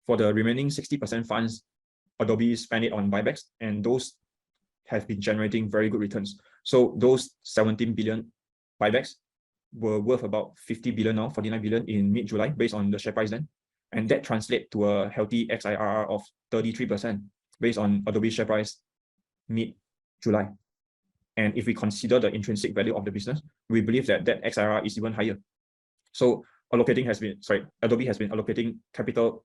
Speaker 1: For the remaining 60% funds, Adobe spent it on buybacks, and those have been generating very good returns. So those 17 billion buybacks were worth about 50 billion now, 49 billion in mid-July, based on the share price then. And that translates to a healthy XIRR of 33% based on Adobe's share price mid-July. And if we consider the intrinsic value of the business, we believe that that XIRR is even higher. So Adobe has been allocating capital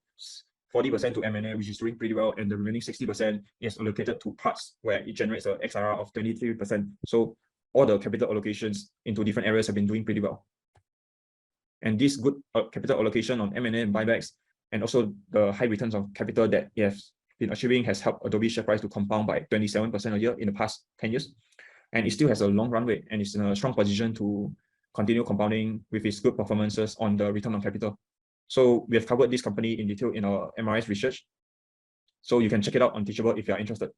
Speaker 1: 40% to M&A, which is doing pretty well, and the remaining 60% is allocated to parts where it generates an XIRR of 23%. So all the capital allocations into different areas have been doing pretty well. And this good capital allocation on M&A and buybacks, and also the high returns of capital that it has been achieving, has helped Adobe's share price to compound by 27% a year in the past 10 years. And it still has a long runway, and it's in a strong position to continue compounding with its good performances on the return on capital. So we have covered this company in detail in our MRS research. So you can check it out on Teachable if you are interested.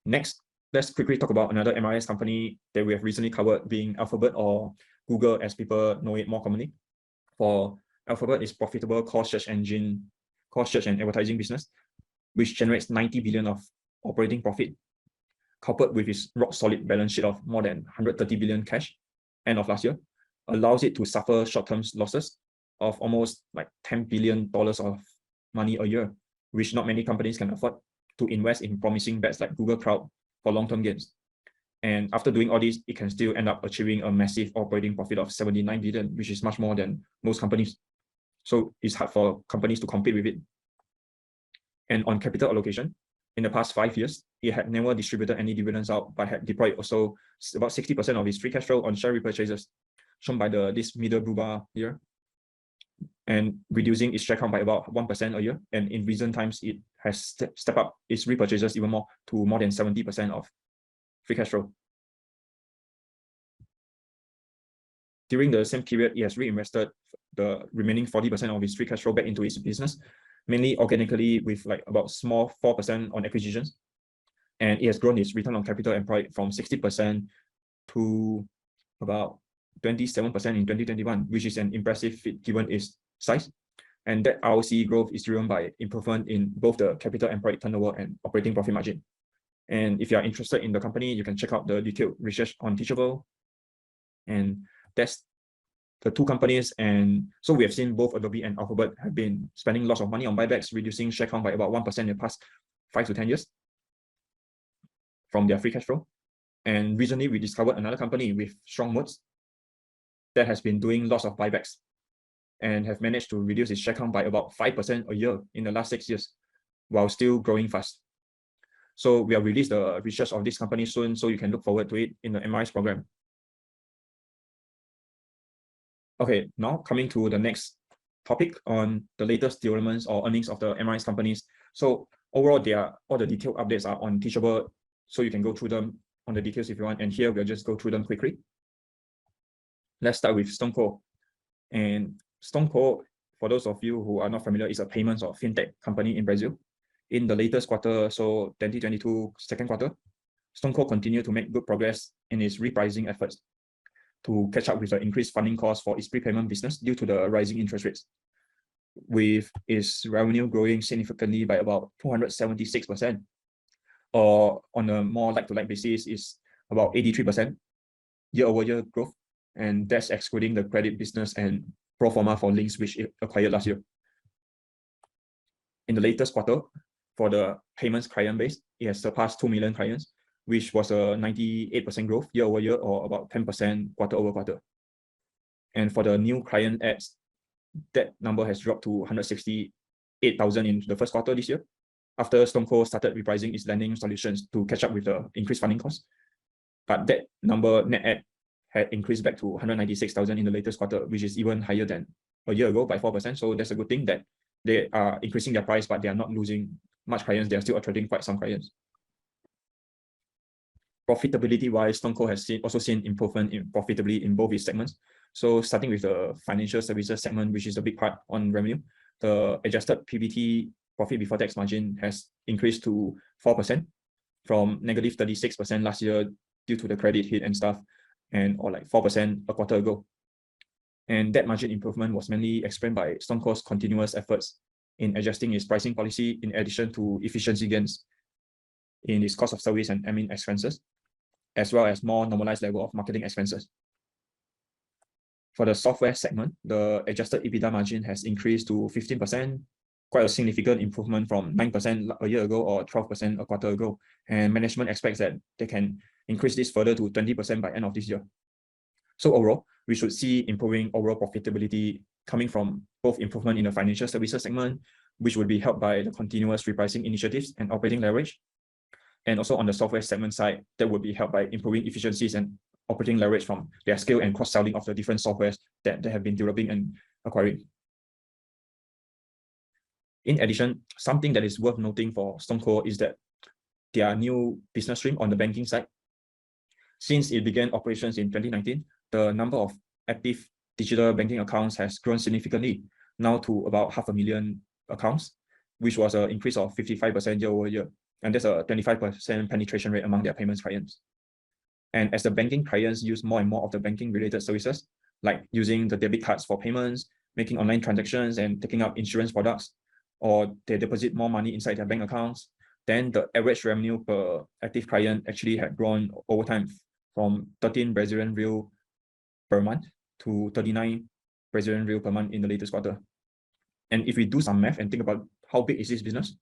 Speaker 1: Next, let's quickly talk about another MRS company that we have recently covered, being Alphabet, or Google as people know it more commonly. For Alphabet, is profitable core search and advertising business, which generates 90 billion of operating profit, coupled with its rock-solid balance sheet of more than 130 billion cash end of last year, allows it to suffer short-term losses of almost like $10 billion of money a year, which not many companies can afford, to invest in promising bets like Google Cloud for long-term gains. And after doing all this, it can still end up achieving a massive operating profit of 79 billion, which is much more than most companies. So it's hard for companies to compete with it. And on capital allocation, in the past 5 years, it had never distributed any dividends out, but had deployed also about 60% of its free cash flow on share repurchases, shown by this middle blue bar here, and reducing its share count by about 1% a year. And in recent times, it has stepped up its repurchases even more to more than 70% of free cash flow. During the same period, it has reinvested the remaining 40% of its free cash flow back into its business, mainly organically with like about small 4% on acquisitions. And it has grown its return on capital employed from 60% to about 27% in 2021, which is an impressive feat given its size. And that ROCE growth is driven by improvement in both the capital employed turnover and operating profit margin. And if you are interested in the company, you can check out the detailed research on Teachable. And that's the two companies. And so we have seen both Adobe and Alphabet have been spending lots of money on buybacks, reducing share count by about 1% in the past 5 to 10 years from their free cash flow. And recently we discovered another company with strong moats that has been doing lots of buybacks and have managed to reduce its share count by about 5% a year in the last 6 years while still growing fast. So we will release the research of this company soon, so you can look forward to it in the MRI's program. Okay, now coming to the next topic on the latest developments or earnings of the MRI's companies. So overall, all the detailed updates are on Teachable, so you can go through them on the details if you want. And here we'll just go through them quickly. Let's start with StoneCo. And StoneCo, for those of you who are not familiar, is a payments or fintech company in Brazil. In the latest quarter, so 2022 second quarter, StoneCo continued to make good progress in its repricing efforts to catch up with the increased funding costs for its prepayment business due to the rising interest rates, with its revenue growing significantly by about 276%, or on a more like-to-like basis is about 83% year-over-year growth, and that's excluding the credit business and pro forma for Links, which it acquired last year. In the latest quarter, for the payments client base, it has surpassed 2 million clients, which was a 98% growth year-over-year, or about 10% quarter-over-quarter. And for the new client adds, that number has dropped to 168,000 in the first quarter this year, after StoneCo started repricing its lending solutions to catch up with the increased funding costs. But that number, net add, had increased back to 196,000 in the latest quarter, which is even higher than a year ago by 4%. So that's a good thing that they are increasing their price, but they are not losing much clients. They are still attracting quite some clients. Profitability-wise, StoneCo has also seen improvement in profitably in both its segments. So starting with the financial services segment, which is a big part on revenue, the adjusted PBT, profit before tax margin, has increased to 4% from negative 36% last year due to the credit hit and stuff, and or like 4% a quarter ago. And that margin improvement was mainly explained by StoneCo's continuous efforts in adjusting its pricing policy, in addition to efficiency gains in its cost of service and admin expenses, as well as more normalized level of marketing expenses. For the software segment, the adjusted EBITDA margin has increased to 15%, quite a significant improvement from 9% a year ago or 12% a quarter ago. And management expects that they can increase this further to 20% by end of this year. So overall, we should see improving overall profitability coming from both improvement in the financial services segment, which would be helped by the continuous repricing initiatives and operating leverage. And also on the software segment side, that would be helped by improving efficiencies and operating leverage from their scale and cross-selling of the different softwares that they have been developing and acquiring. In addition, something that is worth noting for StoneCo is that their new business stream on the banking side. Since it began operations in 2019, the number of active digital banking accounts has grown significantly, now to about 500,000 accounts, which was an increase of 55% year-over-year. And there's a 25% penetration rate among their payments clients. And as the banking clients use more and more of the banking related services, like using the debit cards for payments, making online transactions, and taking up insurance products, or they deposit more money inside their bank accounts, then the average revenue per active client actually had grown over time from 13 Brazilian real per month to 39 Brazilian real per month in the latest quarter. And if we do some math and think about how big is this business,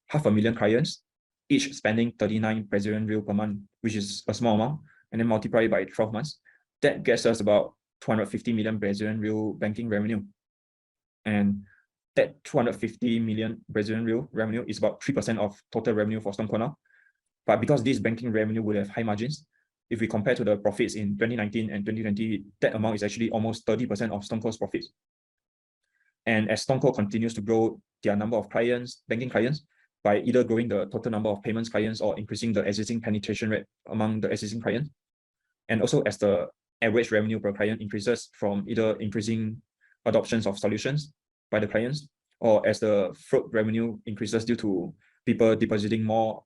Speaker 1: 500,000 clients, each spending 39 Brazilian real per month, which is a small amount, and then multiply it by 12 months, that gets us about 250 million Brazilian real banking revenue. And that 250 million Brazilian real revenue is about 3% of total revenue for StoneCo now. But because this banking revenue would have high margins, if we compare to the profits in 2019 and 2020, that amount is actually almost 30% of StoneCo's profits. And as StoneCo continues to grow their number of clients, banking clients, by either growing the total number of payments clients or increasing the existing penetration rate among the existing clients, and also as the average revenue per client increases from either increasing adoptions of solutions by the clients, or as the float revenue increases due to people depositing more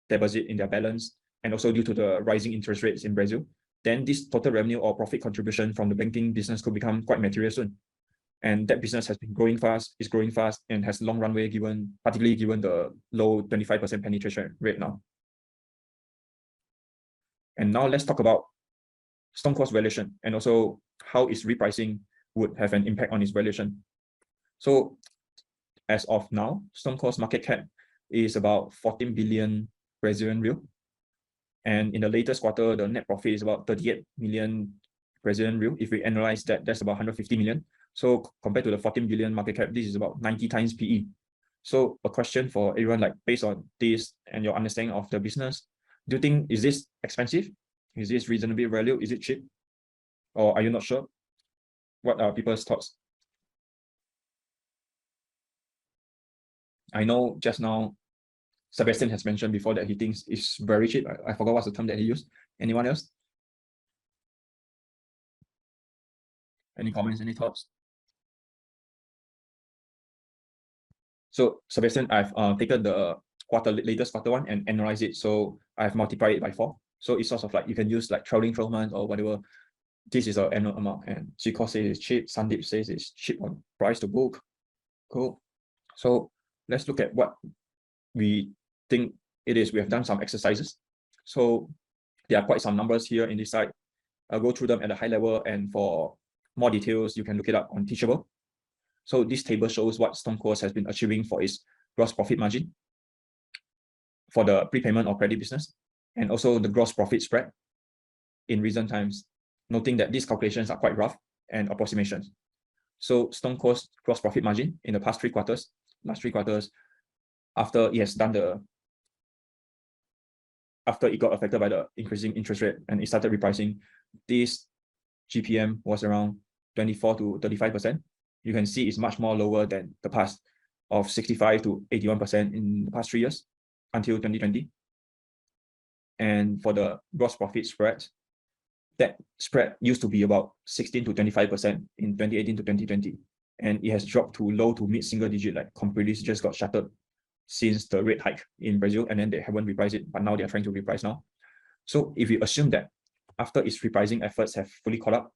Speaker 1: deposit in their balance, and also due to the rising interest rates in Brazil, then this total revenue or profit contribution from the banking business could become quite material soon. And that business has been growing fast, is growing fast, and has long runway particularly given the low 25% penetration rate now. And now let's talk about StoneCo's valuation and also how its repricing would have an impact on its valuation. So as of now, StoneCo's market cap is about 14 billion Brazilian real. And in the latest quarter, the net profit is about 38 million Brazilian real. If we analyze that, that's about 150 million. So compared to the 14 billion market cap, this is about 90 times PE. So a question for everyone, like based on this and your understanding of the business, do you think, is this expensive? Is this reasonably valued? Is it cheap? Or are you not sure? What are people's thoughts? I know just now, Sebastian has mentioned before that he thinks it's very cheap. I forgot what's the term that he used. Anyone else? Any comments, any thoughts? So Sebastian, I've taken the latest quarter one and analyzed it. So I've multiplied it by 4. So it's sort of like you can use like trailing 12 months or whatever. This is an annual amount, and Chico says it's cheap. Sandeep says it's cheap on price to book. Cool. So let's look at what we think it is. We have done some exercises. So there are quite some numbers here in this side. I'll go through them at a high level, and for more details, you can look it up on Teachable. So this table shows what StoneCo has been achieving for its gross profit margin for the prepayment or credit business, and also the gross profit spread in recent times, noting that these calculations are quite rough and approximations. So StoneCo's gross profit margin in the last 3 quarters, after it got affected by the increasing interest rate and it started repricing, this GPM was around 24 to 35%. You can see it's much more lower than the past of 65 to 81% in the past 3 years until 2020. And for the gross profit spread, that spread used to be about 16 to 25% in 2018 to 2020. And it has dropped to low to mid single digit, like completely just got shattered since the rate hike in Brazil, and then they haven't repriced it, but now they're trying to reprice now. So if you assume that after its repricing efforts have fully caught up,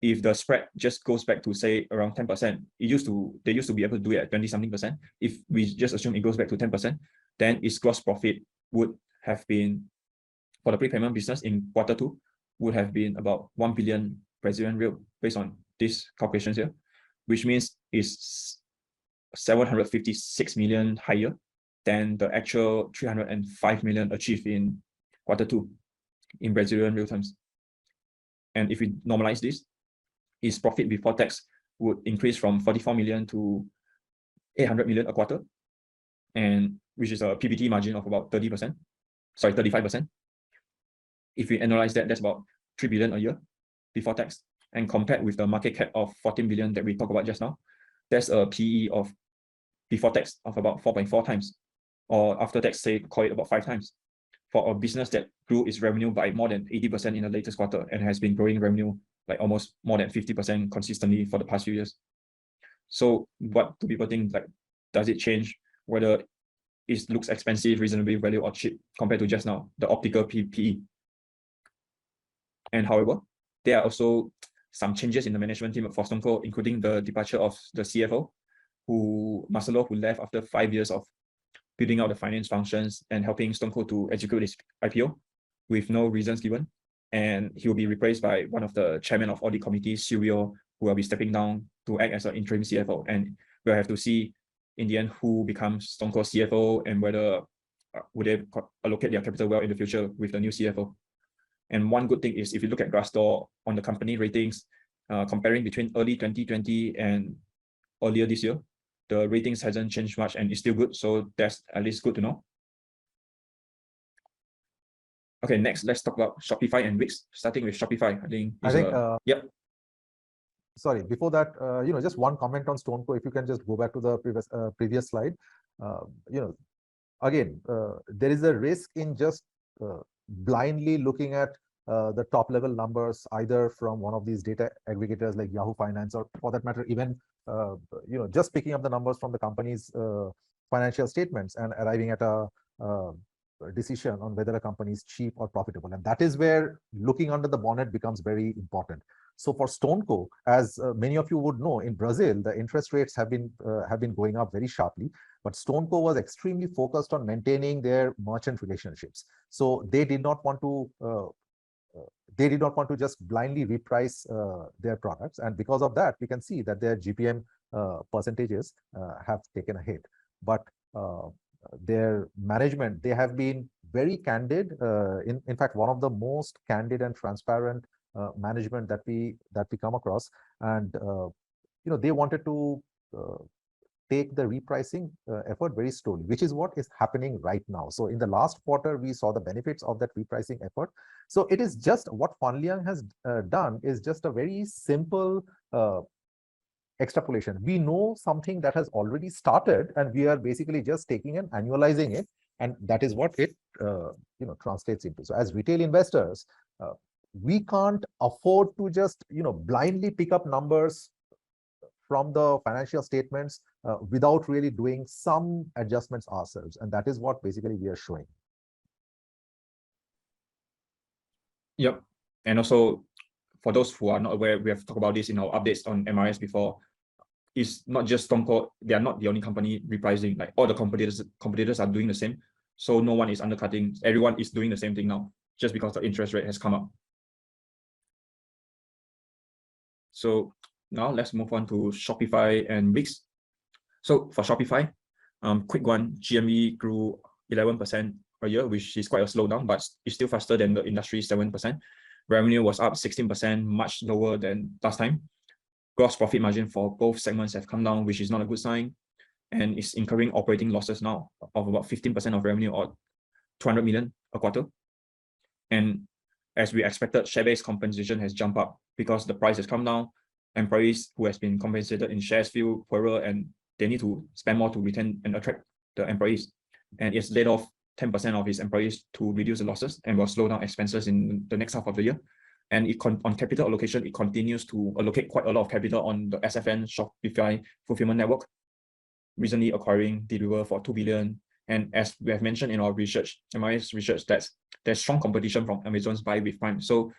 Speaker 1: if the spread just goes back to say around 10%, they used to be able to do it at 20-something%. If we just assume it goes back to 10%, then its gross profit would have been, for the prepayment business in Q2, would have been about 1 billion Brazilian real based on these calculations here, which means it's 756 million higher than the actual 305 million achieved in Q2 in Brazilian real terms. And if we normalize this, its profit before tax would increase from 44 million to 800 million a quarter, and which is a PBT margin of about 35%. If we analyze that, that's about 3 billion a year before tax. And compared with the market cap of 14 billion that we talked about just now, there's a PE of before tax of about 4.4 times, or after tax, say, call it about 5 times, for a business that grew its revenue by more than 80% in the latest quarter and has been growing revenue like almost more than 50% consistently for the past few years. So what do people think? Like, does it change whether it looks expensive, reasonably valued, or cheap compared to just now, the optical PE? And however, there are also some changes in the management team for StoneCo, including the departure of the CFO, Marcelo, who left after 5 years of building out the finance functions and helping StoneCo to execute its IPO with no reasons given. And he will be replaced by one of the chairman of audit committee, Silvio, who will be stepping down to act as an interim CFO. And we'll have to see in the end who becomes StoneCo CFO and whether would they allocate their capital well in the future with the new CFO. And one good thing is, if you look at Glassdoor on the company ratings, comparing between early 2020 and earlier this year, the ratings hasn't changed much and it's still good. So that's at least good to know. Okay, next, let's talk about Shopify and Wix. Starting with Shopify, I think yep.
Speaker 2: Sorry, before that, just one comment on StoneCo. If you can just go back to the previous slide. Again, there is a risk in just blindly looking at the top level numbers, either from one of these data aggregators like Yahoo Finance, or for that matter, even just picking up the numbers from the company's financial statements and arriving at a decision on whether a company is cheap or profitable. And that is where looking under the bonnet becomes very important. So for StoneCo, as many of you would know, in Brazil, the interest rates have been going up very sharply. But StoneCo was extremely focused on maintaining their merchant relationships. So they did not want to just blindly reprice their products, and because of that, we can see that their GPM percentages have taken a hit. But their management, they have been very candid. In fact, one of the most candid and transparent management that we come across, and they wanted to take the repricing effort very slowly, which is what is happening right now. So in the last quarter, we saw the benefits of that repricing effort. So it is just what Fanliang has done is just a very simple extrapolation. We know something that has already started, and we are basically just taking and annualizing it, and that is what it translates into. So as retail investors, we can't afford to just blindly pick up numbers from the financial statements without really doing some adjustments ourselves, and that is what basically we are showing.
Speaker 1: Yep, and also for those who are not aware, we have talked about this in our updates on MRS before. It's not just StoneCo; they are not the only company repricing. Like all the competitors are doing the same. So no one is undercutting. Everyone is doing the same thing now, just because the interest rate has come up. So now let's move on to Shopify and Wix. So for Shopify, quick one, GMV grew 11% a year, which is quite a slowdown, but it's still faster than the industry 7%. Revenue was up 16%, much lower than last time. Gross profit margin for both segments have come down, which is not a good sign, and it's incurring operating losses now of about 15% of revenue, or 200 million a quarter. And as we expected, share-based compensation has jumped up because the price has come down. Employees who has been compensated in shares feel poorer, and they need to spend more to retain and attract the employees. And it's laid off 10% of his employees to reduce the losses and will slow down expenses in the next half of the year. And on capital allocation, it continues to allocate quite a lot of capital on the SFN Shopify fulfillment network, recently acquiring Deliver for 2 billion. And as we have mentioned in our research, MIS research, that there's strong competition from Amazon's Buy with Prime. So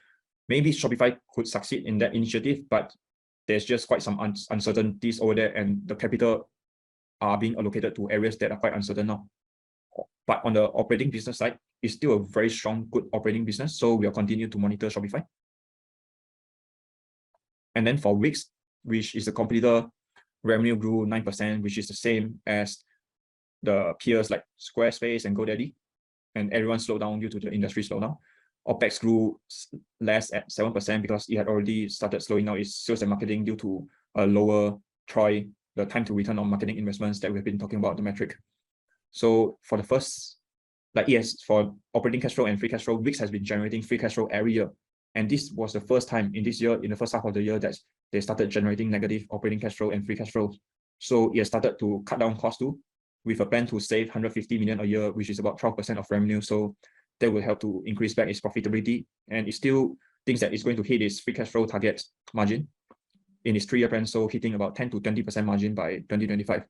Speaker 1: maybe Shopify could succeed in that initiative, but there's just quite some uncertainties over there, and the capital are being allocated to areas that are quite uncertain now. But on the operating business side, it's still a very strong, good operating business. So we'll continue to monitor Shopify. And then for Wix, which is a competitor, revenue grew 9%, which is the same as the peers like Squarespace and GoDaddy, and everyone slowed down due to the industry slowdown. OPEX grew less at 7% because it had already started slowing down its sales and marketing due to a lower TROI, the time to return on marketing investments that we've been talking about, the metric. So for the first, for operating cash flow and free cash flow, Wix has been generating free cash flow every year. And this was the first time in this year, in the first half of the year, that they started generating negative operating cash flow and free cash flow. So it has started to cut down costs too, with a plan to save 150 million a year, which is about 12% of revenue. So that will help to increase back its profitability. And it still thinks that it's going to hit its free cash flow target margin in its 3-year plan, so hitting about 10 to 20% margin by 2025.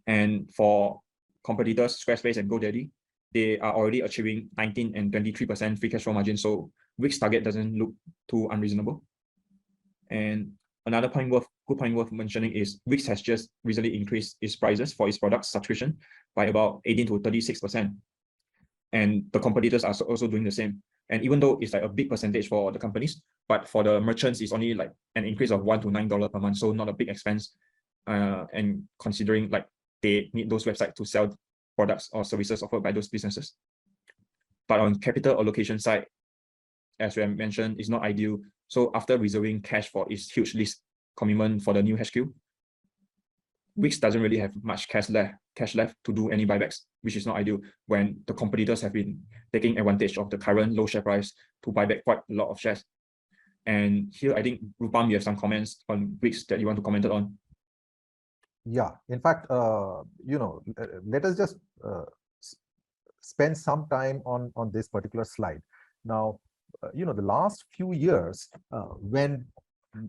Speaker 1: And for competitors, Squarespace and GoDaddy, they are already achieving 19 and 23% free cash flow margin. So Wix target doesn't look too unreasonable. And another good point worth mentioning is Wix has just recently increased its prices for its product subscription by about 18 to 36%. And the competitors are also doing the same. And even though it's like a big percentage for the companies, but for the merchants, it's only like an increase of $1 to $9 per month. So not a big expense. And considering like they need those websites to sell products or services offered by those businesses. But on capital allocation side, as we have mentioned, is not ideal. So after reserving cash for its huge lease commitment for the new HQ, Wix doesn't really have much cash left to do any buybacks, which is not ideal when the competitors have been taking advantage of the current low share price to buy back quite a lot of shares. And here, I think, Rupam, you have some comments on Wix that you want to comment on.
Speaker 2: Yeah, in fact, let us just spend some time on this particular slide. Now, the last few years, when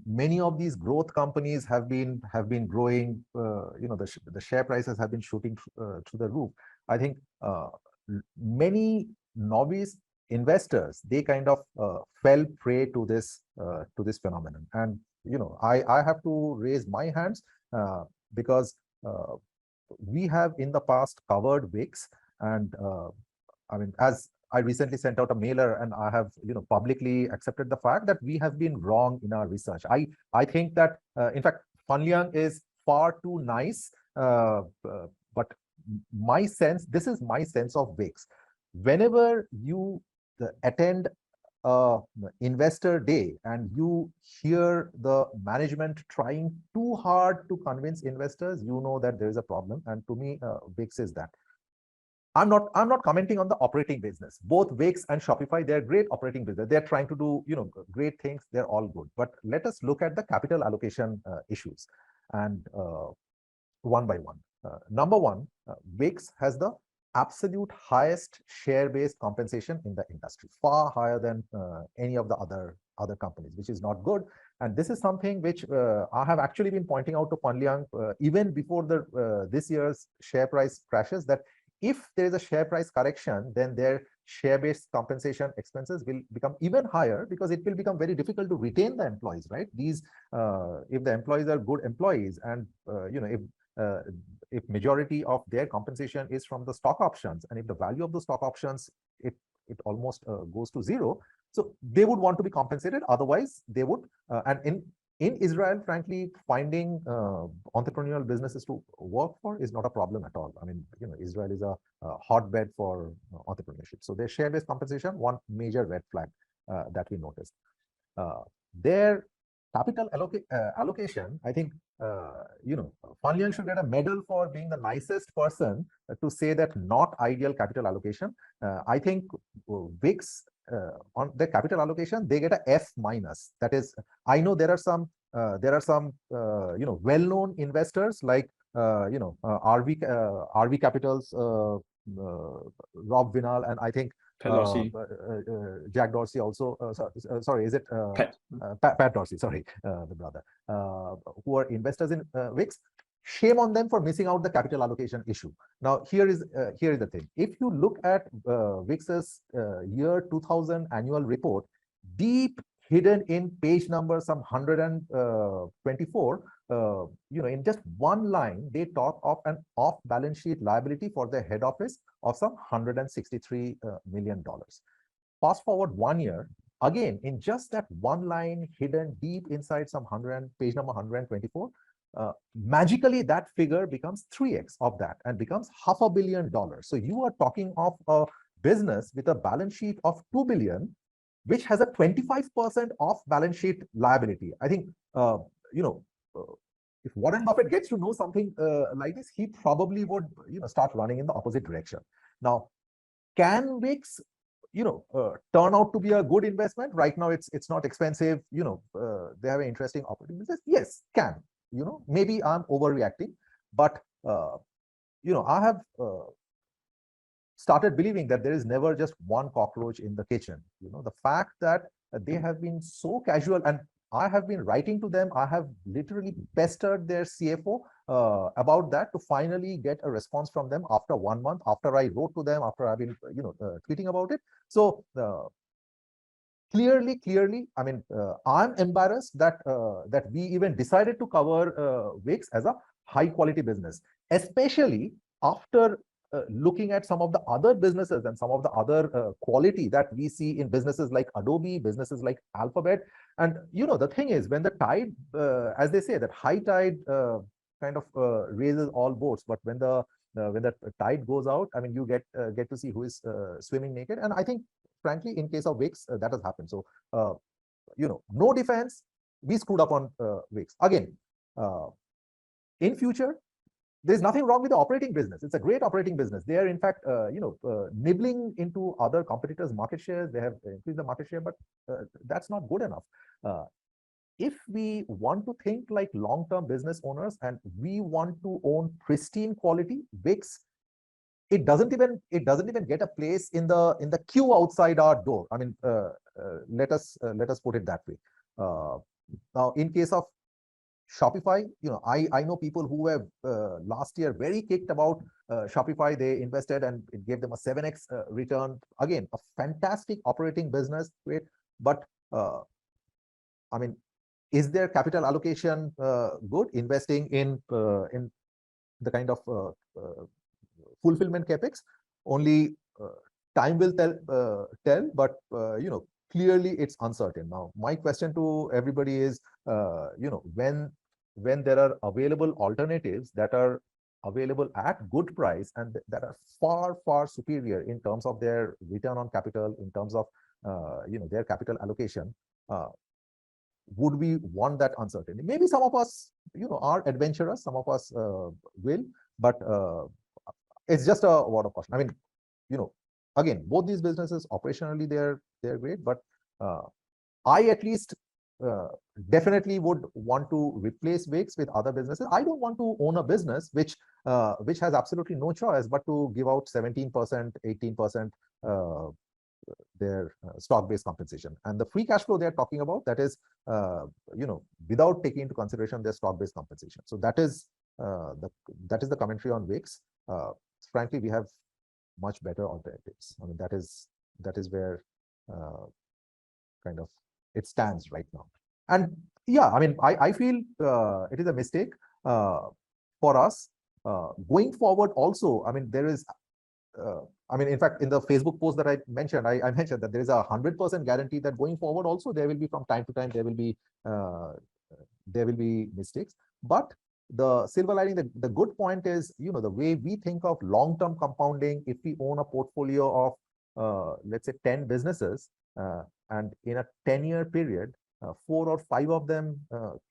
Speaker 2: many of these growth companies have been growing, the share prices have been shooting through the roof. I think many novice investors, they kind of fell prey to this phenomenon. And I have to raise my hands because we have in the past covered Wix, and I mean, as I recently sent out a mailer, and I have publicly accepted the fact that we have been wrong in our research. I think that in fact Fanliang is far too nice, but this is my sense of Wix. Whenever you attend investor day and you hear the management trying too hard to convince investors, that there is a problem. And to me, Wix is that. I'm not commenting on the operating business. Both Wix and Shopify, they're great operating business. They're trying to do great things. They're all good. But let us look at the capital allocation issues, and one by one. Number one, Wix has the absolute highest share-based compensation in the industry, far higher than any of the other companies, which is not good. And this is something which I have actually been pointing out to Fanliang even before this year's share price crashes, that if there is a share price correction, then their share-based compensation expenses will become even higher, because it will become very difficult to retain the employees, right? These, if the employees are good employees, and if majority of their compensation is from the stock options, and if the value of the stock options, it almost goes to zero, so they would want to be compensated. Otherwise, they would. And in Israel, frankly, finding entrepreneurial businesses to work for is not a problem at all. I mean, Israel is a hotbed for entrepreneurship. So their share-based compensation, one major red flag that we noticed. Their capital allocation, I think, Fanliang should get a medal for being the nicest person to say that not ideal capital allocation. I think Wix, on the capital allocation, they get a F minus. That is, I know there are some well-known investors like RV Capital's Rob Vinal, and I think Jack Dorsey also. Sorry, is it Pat Dorsey? Sorry, the brother, who are investors in Wix. Shame on them for missing out the capital allocation issue. Now, here is the thing. If you look at Wix's year 2000 annual report, deep hidden in page number some 124, in just one line, they talk of an off-balance sheet liability for the head office of some $163 million. Fast forward 1 year, again, in just that one line hidden deep inside some page number 124, magically that figure becomes 3x of that and becomes $500 million. So you are talking of a business with a balance sheet of $2 billion, which has a 25% off balance sheet liability. I think if Warren Buffett gets to know something like this, he probably would start running in the opposite direction. Now, can Wix turn out to be a good investment? Right now, it's not expensive. They have an interesting operating business. Yes, can. Maybe I'm overreacting, but I have started believing that there is never just one cockroach in the kitchen. The fact that they have been so casual, and I have been writing to them. I have literally pestered their CFO about that to finally get a response from them after 1 month, after I wrote to them, after I've been tweeting about it. So clearly, I mean, I'm embarrassed that we even decided to cover Wix as a high quality business, especially after looking at some of the other businesses and some of the other quality that we see in businesses like Adobe, businesses like Alphabet. And the thing is, when the tide, as they say, that high tide kind of raises all boats, but when the tide goes out, I mean, you get to see who is swimming naked. And I think, frankly, in case of Wix, that has happened. So, no defense, we screwed up on Wix. Again, in future, there's nothing wrong with the operating business. It's a great operating business. They are in fact, nibbling into other competitors' market shares. They have increased the market share, but that's not good enough. If we want to think like long-term business owners and we want to own pristine quality, Wix, it doesn't even get a place in the queue outside our door. I mean, let us put it that way. Now, in case of Shopify, I know people who have last year very kicked about Shopify. They invested and it gave them a 7x return. Again, a fantastic operating business, great. But I mean, is their capital allocation good? Investing in the kind of fulfillment capex? Only time will tell. But clearly it's uncertain. Now, my question to everybody is, when there are available alternatives that are available at good price and that are far superior in terms of their return on capital, in terms of their capital allocation, would we want that uncertainty? Maybe some of us are adventurous, some of us will, but it's just a word of caution. I mean, again, both these businesses operationally they're great, but I at least definitely would want to replace Wix with other businesses. I don't want to own a business which has absolutely no choice but to give out 17%, 18% their stock-based compensation. And the free cash flow they're talking about, that is without taking into consideration their stock-based compensation. So that is the commentary on Wix. Frankly, we have much better alternatives. I mean, that is where kind of it stands right now. And yeah, I mean, I feel it is a mistake for us going forward. Also, I mean, there is I mean, in fact, in the Facebook post that I mentioned, I mentioned that there is a 100% guarantee that going forward also there will be, from time to time, there will be mistakes. But the silver lining, the good point is, the way we think of long-term compounding, if we own a portfolio of let's say 10 businesses, and in a 10-year period, 4 or 5 of them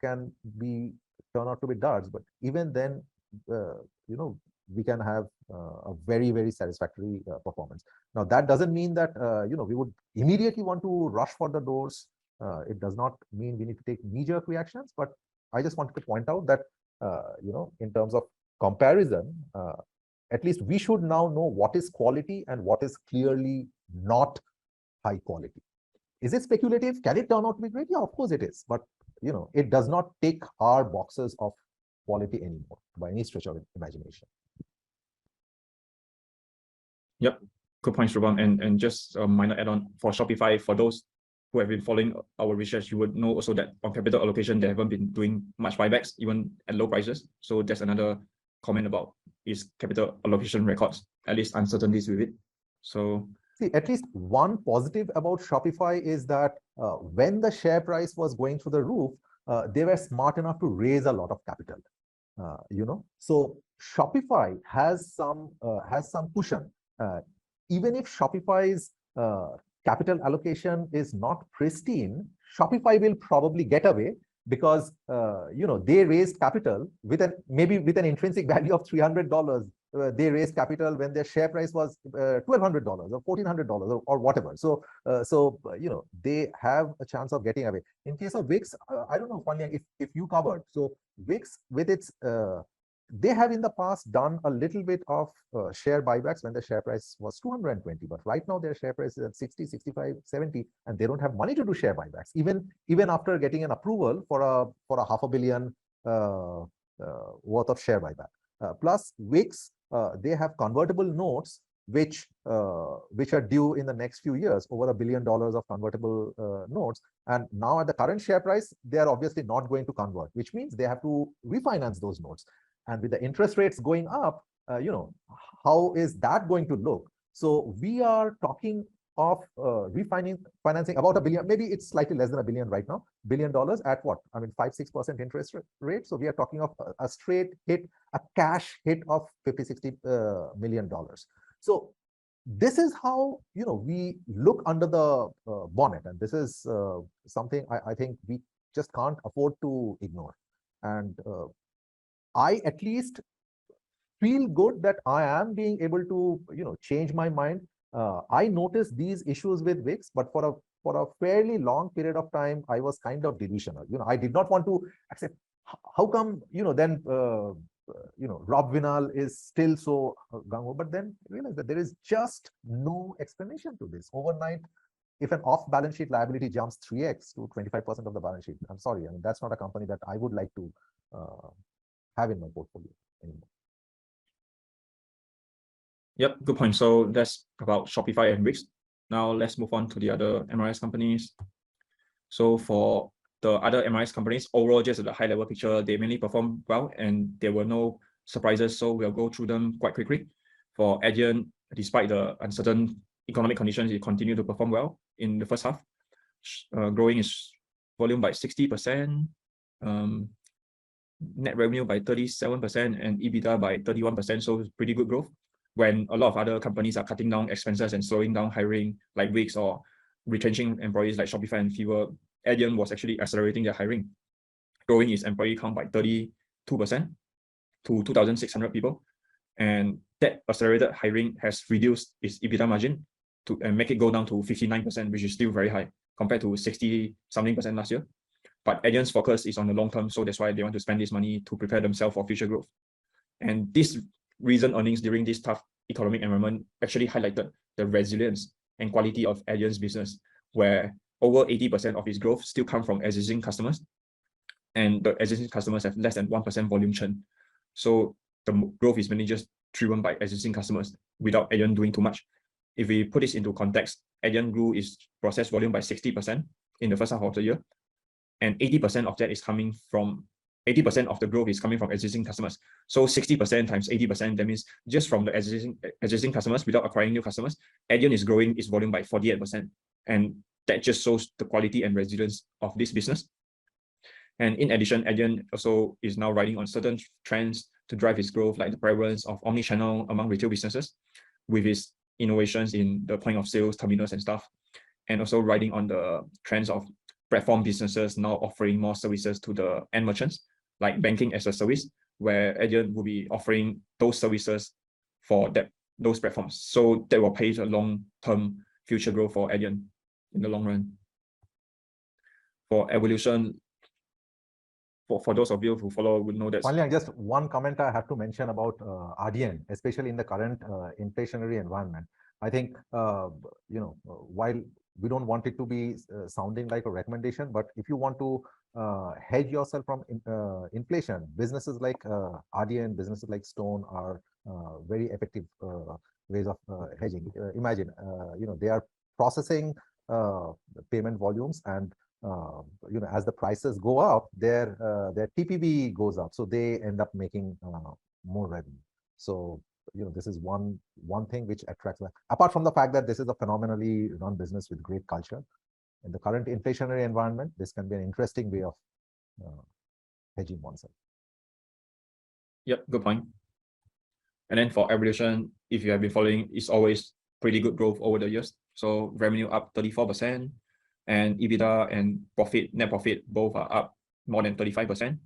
Speaker 2: can turn out to be duds, but even then, we can have a very satisfactory performance. Now, that doesn't mean that we would immediately want to rush for the doors. It does not mean we need to take knee-jerk reactions, but I just wanted to point out that in terms of comparison, at least we should now know what is quality and what is clearly not high quality. Is it speculative? Can it turn out to be great? Yeah, of course it is. But it does not tick our boxes of quality anymore by any stretch of imagination.
Speaker 1: Yep, good point, Shubham. And just a minor add-on for Shopify, for those who have been following our research, you would know also that on capital allocation, they haven't been doing much buybacks, even at low prices. So that's another comment about its capital allocation records, at least uncertainties with it. So
Speaker 2: see, at least one positive about Shopify is that when the share price was going through the roof, they were smart enough to raise a lot of capital. So Shopify has some cushion. Even if Shopify's capital allocation is not pristine, Shopify will probably get away because they raised capital with maybe with an intrinsic value of $300. They raised capital when their share price was $1,200 or $1,400 or whatever. So they have a chance of getting away. In case of Wix, I don't know, Panliyang, if you covered. So Wix, with its they have in the past done a little bit of share buybacks when the share price was 220, but right now their share price is at 60, 65, 70, and they don't have money to do share buybacks, even after getting an approval for a $500 million worth of share buyback. Plus, Wix, they have convertible notes which are due in the next few years, over $1 billion of convertible notes. And now at the current share price, they are obviously not going to convert, which means they have to refinance those notes. And with the interest rates going up, how is that going to look? So we are talking of refinancing about $1 billion, maybe it's slightly less than $1 billion right now, $1 billion at what? I mean, 5-6% interest rate. So we are talking of a straight hit, a cash hit of $50-60 million. So this is how we look under the bonnet, and this is something I think we just can't afford to ignore. And I at least feel good that I am being able to, change my mind. I noticed these issues with VIX, but for a fairly long period of time, I was kind of delusional. I did not want to accept. How come, then, Rob Vinal is still so gung-ho, but then realize that there is just no explanation to this. Overnight, if an off-balance sheet liability jumps 3x to 25% of the balance sheet, I'm sorry, I mean, that's not a company that I would like to have in my portfolio anymore.
Speaker 1: Yep, good point. So that's about Shopify and Wix. Now let's move on to the other MRS companies. So for the other MRS companies, overall, just at the high level picture, they mainly performed well and there were no surprises. So we'll go through them quite quickly. For Adyen, despite the uncertain economic conditions, it continued to perform well in the first half, growing its volume by 60%, net revenue by 37%, and EBITDA by 31%. So pretty good growth. When a lot of other companies are cutting down expenses and slowing down hiring, like Wix, or retrenching employees like Shopify and Fiverr, Adyen was actually accelerating their hiring, growing its employee count by 32% to 2,600 people. And that accelerated hiring has reduced its EBITDA margin and make it go down to 59%, which is still very high compared to 60-something% last year. But Adyen's focus is on the long term, so that's why they want to spend this money to prepare themselves for future growth. And this recent earnings during this tough economic environment actually highlighted the resilience and quality of Adyen's business, where over 80% of its growth still come from existing customers, and the existing customers have less than 1% volume churn. So the growth is mainly just driven by existing customers without Adyen doing too much. If we put this into context, Adyen grew its process volume by 60% in the first half of the year, and 80% of that is coming from 80% of the growth is coming from existing customers. So 60% times 80%, that means just from the existing customers without acquiring new customers, Adyen is growing its volume by 48%. And that just shows the quality and resilience of this business. And in addition, Adyen also is now riding on certain trends to drive its growth, like the prevalence of omni-channel among retail businesses, with its innovations in the point of sales, terminals and stuff, and also riding on the trends of platform businesses now offering more services to the end merchants, like banking as a service, where Adyen will be offering those services for those platforms. So that will pave a long-term future growth for Adyen in the long run. For Evolution, for those of you who follow would know that.
Speaker 2: Finally, just one comment I have to mention about Adyen, especially in the current inflationary environment. I think, while we don't want it to be sounding like a recommendation, but if you want to hedge yourself from inflation, businesses like Adyen, businesses like Stone are very effective ways of hedging. Imagine, they are processing payment volumes, and as the prices go up, their TPV goes up, so they end up making more revenue. So this is one thing which attracts them. Apart from the fact that this is a phenomenally run business with great culture, in the current inflationary environment, this can be an interesting way of hedging oneself.
Speaker 1: Yep, good point. And then for Evolution, if you have been following, it's always pretty good growth over the years. So revenue up 34%, and EBITDA and net profit both are up more than 35%.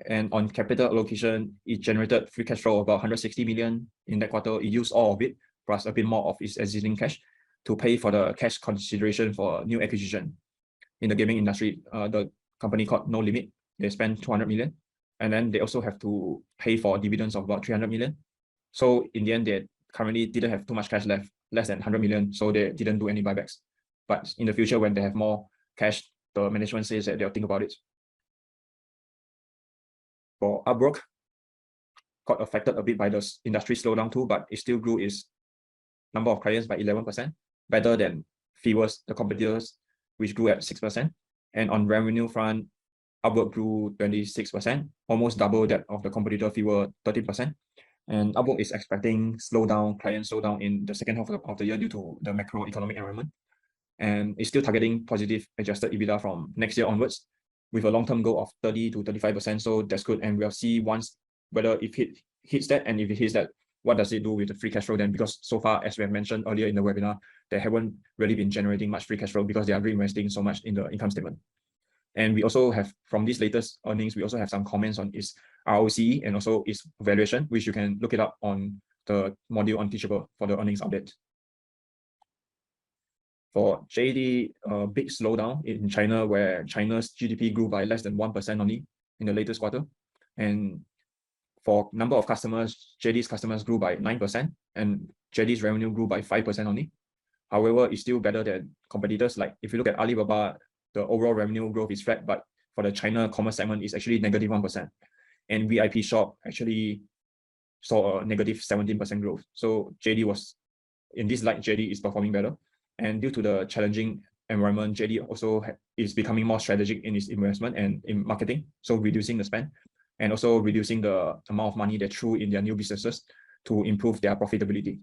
Speaker 1: And on capital allocation, it generated free cash flow of about 160 million in that quarter. It used all of it, plus a bit more of its existing cash, to pay for the cash consideration for new acquisition. In the gaming industry, the company called No Limit, they spent 200 million. And then they also have to pay for dividends of about 300 million. So in the end, they currently didn't have too much cash left, less than 100 million. So they didn't do any buybacks. But in the future, when they have more cash, the management says that they'll think about it. For Upwork, got affected a bit by the industry slowdown too, but it still grew its number of clients by 11%, better than Fiverr's, the competitors, which grew at 6%. And on revenue front, Upwork grew 26%, almost double that of the competitor Fiverr, 13%. And Upwork is expecting client slowdown in the second half of the year due to the macroeconomic environment. And it's still targeting positive adjusted EBITDA from next year onwards, with a long-term goal of 30 to 35%. So that's good. And we'll see once whether if it hits that, and if it hits that, what does it do with the free cash flow then? Because so far, as we have mentioned earlier in the webinar, they haven't really been generating much free cash flow because they are reinvesting so much in the income statement. And we also have, from these latest earnings, we also have some comments on its ROCE and also its valuation, which you can look it up on the module on Teachable for the earnings update. For JD, a big slowdown in China, where China's GDP grew by less than 1% only in the latest quarter. And for number of customers, JD's customers grew by 9%, and JD's revenue grew by 5% only. However, it's still better than competitors. Like if you look at Alibaba, the overall revenue growth is flat, but for the China commerce segment, it's actually negative 1%. And VIP Shop actually saw a negative 17% growth. So JD was, in this light, JD is performing better. And due to the challenging environment, JD also is becoming more strategic in its investment and in marketing, so reducing the spend and also reducing the amount of money they threw in their new businesses to improve their profitability.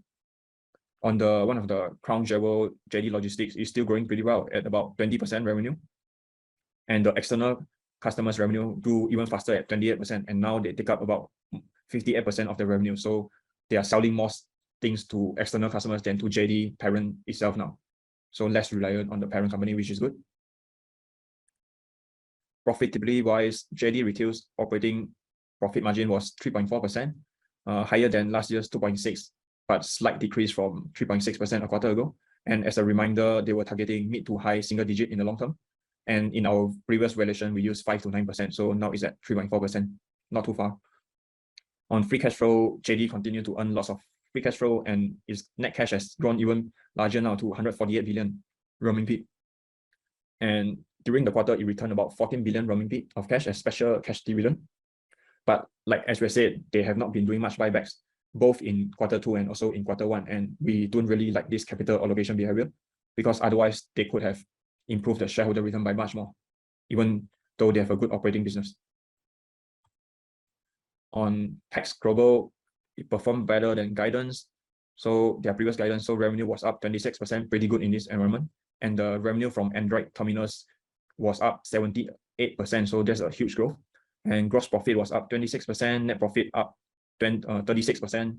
Speaker 1: On the one of the crown jewel, JD Logistics is still growing pretty well at about 20% revenue. And the external customers revenue grew even faster at 28%, and now they take up about 58% of the revenue. So they are selling more things to external customers than to JD parent itself now. So less reliant on the parent company, which is good. Profitability wise, JD Retail's operating profit margin was 3.4%, higher than last year's 2.6%, but slight decrease from 3.6% a quarter ago. And as a reminder, they were targeting mid to high single digit in the long term. And in our previous valuation, we used 5 to 9%. So now it's at 3.4%, not too far. On free cash flow, JD continued to earn lots of free cash flow, and its net cash has grown even larger now to 148 billion RMB. And during the quarter, it returned about 14 billion RMB of cash as special cash dividend. But like as we said, they have not been doing much buybacks, both in Q2 and also in Q1. And we don't really like this capital allocation behavior, because otherwise they could have improved the shareholder return by much more, even though they have a good operating business. On Tax Global, it performed better than guidance. So their previous guidance, so revenue was up 26%, pretty good in this environment. And the revenue from Android terminals was up 78%. So there's a huge growth. And gross profit was up 26%, net profit up 36%.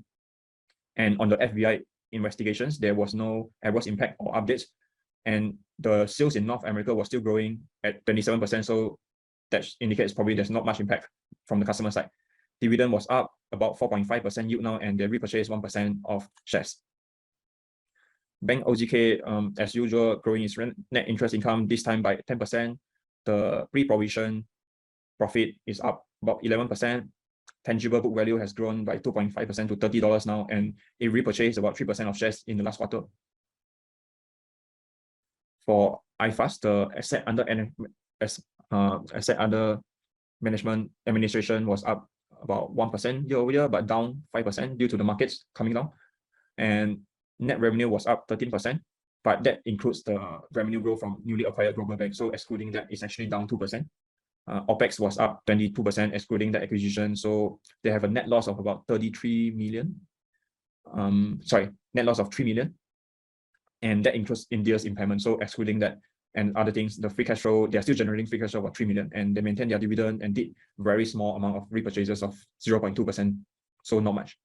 Speaker 1: And on the FBI investigations, there was no adverse impact or updates. And the sales in North America was still growing at 27%. So that indicates probably there's not much impact from the customer side. Dividend was up about 4.5% yield now, and they repurchased 1% of shares. Bank OZK, as usual, growing its net interest income, this time by 10%. The pre-provision profit is up about 11%. Tangible book value has grown by 2.5% to $30 now, and it repurchased about 3% of shares in the last quarter. For iFAST, the asset under management administration was up about 1% year over year, but down 5% due to the markets coming down. And net revenue was up 13%, but that includes the revenue growth from newly acquired global bank. So excluding that, it's actually down 2%. OPEX was up 22%, excluding the acquisition. So they have a net loss of about 33 million. Net loss of 3 million. And that includes India's impairment. So excluding that and other things, the free cash flow, they're still generating free cash flow of 3 million, and they maintain their dividend and did very small amount of repurchases of 0.2%. So not much.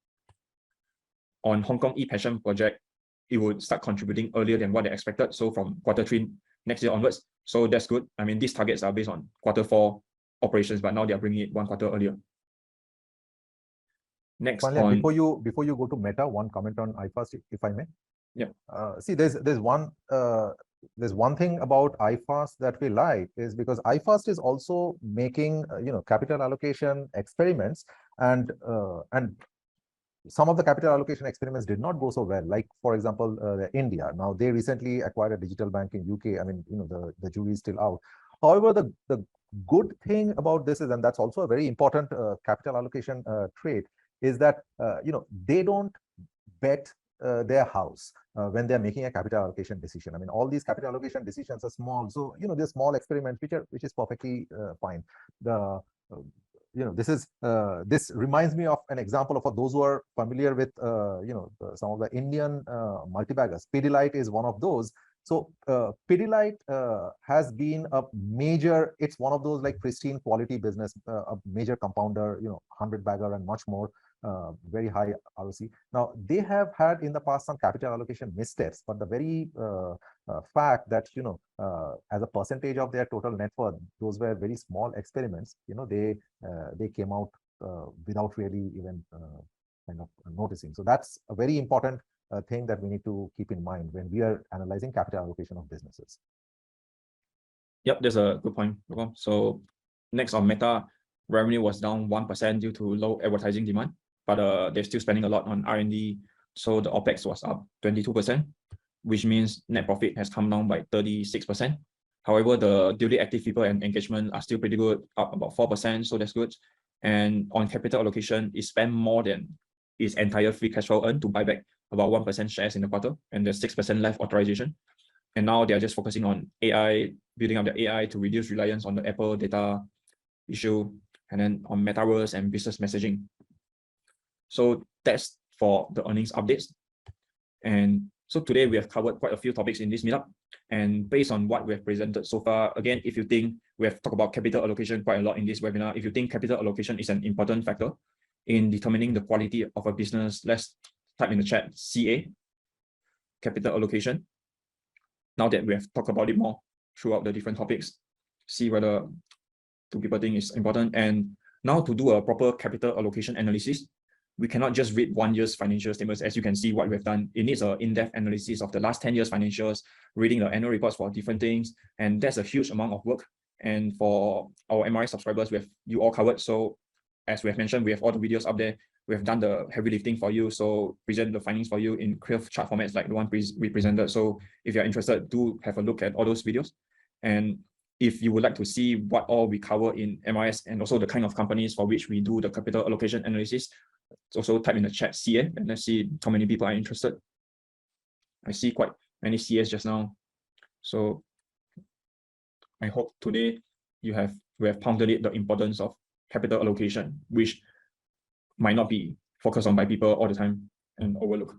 Speaker 1: On Hong Kong e-Passion project, it would start contributing earlier than what they expected. So from Q3 next year onwards. So that's good. I mean, these targets are based on Q4 operations, but now they are bringing it 1 quarter earlier. Next,
Speaker 2: before you go to Meta, one comment on iFAST, if I may.
Speaker 1: Yeah.
Speaker 2: See, there's one thing about iFAST that we like, is because iFAST is also making capital allocation experiments, and some of the capital allocation experiments did not go so well. Like, for example, India. Now they recently acquired a digital bank in UK. I mean, the jury is still out. However, the good thing about this is, and that's also a very important capital allocation trait, is that they don't bet their house when they're making a capital allocation decision. I mean, all these capital allocation decisions are small, so they're small experiments which is perfectly fine. This reminds me of an example for those who are familiar with some of the Indian multi-baggers. Pidilite is one of those. So Pidilite has been a major, it's one of those like pristine quality business, a major compounder, 100 bagger and much more. very high ROC. Now, they have had in the past some capital allocation missteps, but the very fact that, as a percentage of their total net worth, those were very small experiments, they came out without really even kind of noticing. So that's a very important thing that we need to keep in mind when we are analyzing capital allocation of businesses.
Speaker 1: Yep, that's a good point. So next on Meta, revenue was down 1% due to low advertising demand, but they're still spending a lot on R&D. So the OPEX was up 22%, which means net profit has come down by 36%. However, the duly active people and engagement are still pretty good, up about 4%, so that's good. And on capital allocation, it spent more than its entire free cash flow earned to buy back about 1% shares in the quarter, and there's 6% left authorization. And now they're just focusing on AI, building up the AI to reduce reliance on the Apple data issue, and then on metaverse and business messaging. So that's for the earnings updates. And so today we have covered quite a few topics in this meetup. And based on what we have presented so far, again, if you think we have talked about capital allocation quite a lot in this webinar, if you think capital allocation is an important factor in determining the quality of a business, let's type in the chat CA, capital allocation. Now that we have talked about it more throughout the different topics, see whether two people think it's important. And now to do a proper capital allocation analysis, we cannot just read 1 year's financial statements. As you can see what we've done, it needs an in-depth analysis of the last 10 years financials, reading the annual reports for different things. And that's a huge amount of work. And for our MRI subscribers, we have you all covered. So as we have mentioned, we have all the videos up there. We have done the heavy lifting for you. So present the findings for you in clear chart formats like the one we presented. So if you're interested, do have a look at all those videos. And if you would like to see what all we cover in MIS and also the kind of companies for which we do the capital allocation analysis, also type in the chat CA and let's see how many people are interested. I see quite many CAs just now. So I hope today we have pounded it, the importance of capital allocation, which might not be focused on by people all the time and overlooked,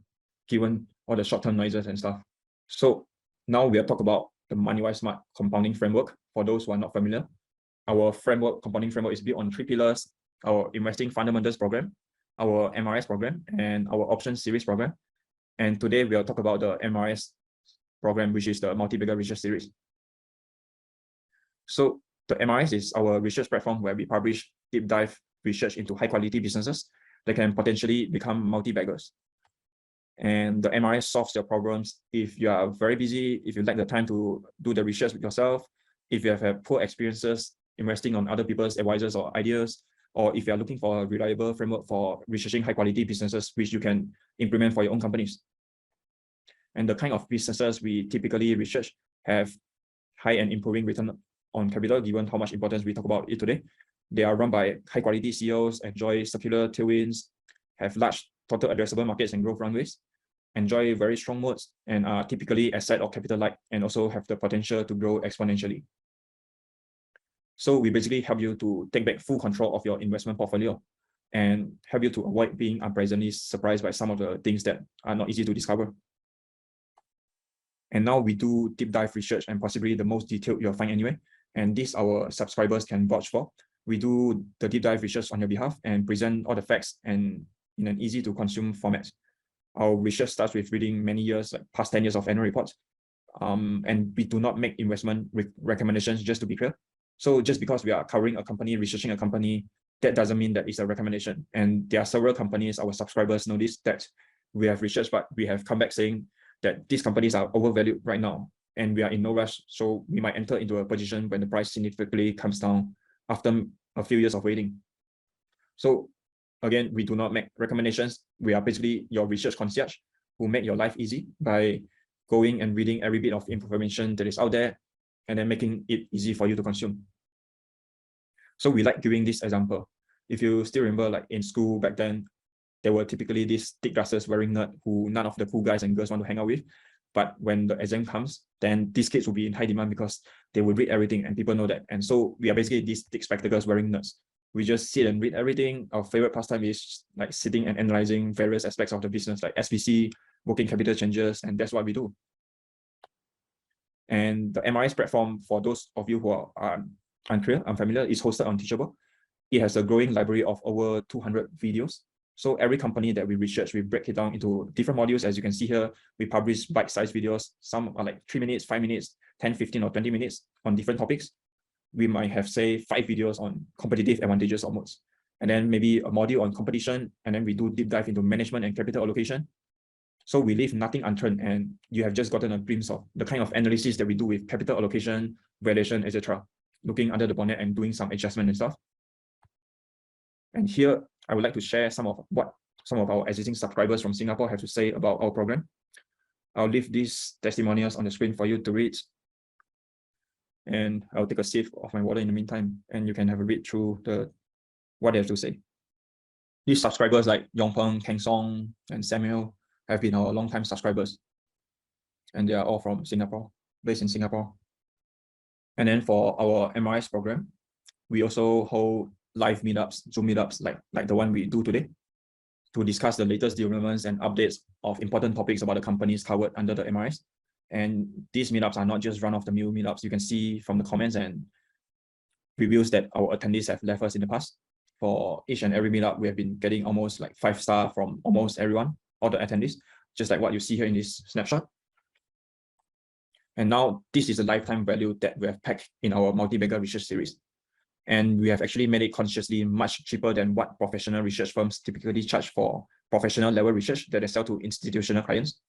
Speaker 1: given all the short-term noises and stuff. So now we are talking about the MoneyWiseSmart compounding framework. For those who are not familiar, our compounding framework is built on 3 pillars: our investing fundamentals program, our MRS program, and our options series program. And today we'll talk about the MRS program, which is the multi-bagger research series. So the MRS is our research platform where we publish deep dive research into high quality businesses that can potentially become multi-baggers. And the MRS solves your problems if you are very busy, if you lack the time to do the research with yourself, if you have had poor experiences investing on other people's advisors or ideas, or if you are looking for a reliable framework for researching high quality businesses which you can implement for your own companies. And the kind of businesses we typically research have high and improving return on capital, given how much importance we talk about it today. They are run by high quality CEOs, enjoy circular tailwinds, have large total addressable markets and growth runways, enjoy very strong moats, and are typically asset or capital light, and also have the potential to grow exponentially. So we basically help you to take back full control of your investment portfolio and help you to avoid being unpleasantly surprised by some of the things that are not easy to discover. And now we do deep dive research, and possibly the most detailed you'll find anyway. And this our subscribers can vouch for. We do the deep dive research on your behalf and present all the facts and in an easy to consume format. Our research starts with reading many years, like past 10 years of annual reports. And we do not make investment recommendations, just to be clear. So just because we are covering a company, researching a company, that doesn't mean that it's a recommendation. And there are several companies, our subscribers know this, that we have researched, but we have come back saying that these companies are overvalued right now and we are in no rush. So we might enter into a position when the price significantly comes down after a few years of waiting. So again, we do not make recommendations. We are basically your research concierge who make your life easy by going and reading every bit of information that is out there and then making it easy for you to consume. So we like giving this example. If you still remember, like in school back then, there were typically these thick glasses wearing nerd who none of the cool guys and girls want to hang out with. But when the exam comes, then these kids will be in high demand because they will read everything and people know that. And so we are basically these thick spectacles wearing nerds. We just sit and read everything. Our favorite pastime is like sitting and analyzing various aspects of the business, like SBC, working capital changes, and that's what we do. And the MRS platform, for those of you who are unfamiliar, is hosted on Teachable. It has a growing library of over 200 videos. So every company that we research, we break it down into different modules. As you can see here, we publish bite-sized videos. Some are like 3 minutes, 5 minutes, 10, 15, or 20 minutes on different topics. We might have, say, 5 videos on competitive advantages or modes, and then maybe a module on competition, and then we do deep dive into management and capital allocation. So we leave nothing unturned, and you have just gotten a glimpse of the kind of analysis that we do with capital allocation, valuation, etc., looking under the bonnet and doing some adjustment and stuff. And here, I would like to share some of what some of our existing subscribers from Singapore have to say about our program. I'll leave these testimonials on the screen for you to read. And I'll take a sip of my water in the meantime, and you can have a read through what they have to say. These subscribers like Yongpeng, Kang Song, and Samuel have been our long-time subscribers. And they are all from Singapore, based in Singapore. And then for our MRS program, we also hold live meetups, Zoom meetups like the one we do today, to discuss the latest developments and updates of important topics about the companies covered under the MRS. And these meetups are not just run-of-the-mill meetups. You can see from the comments and reviews that our attendees have left us in the past. For each and every meetup, we have been getting almost like 5-star from almost everyone, all the attendees, just like what you see here in this snapshot. And now this is the lifetime value that we have packed in our multi-bagger research series. And we have actually made it consciously much cheaper than what professional research firms typically charge for professional level research that they sell to institutional clients,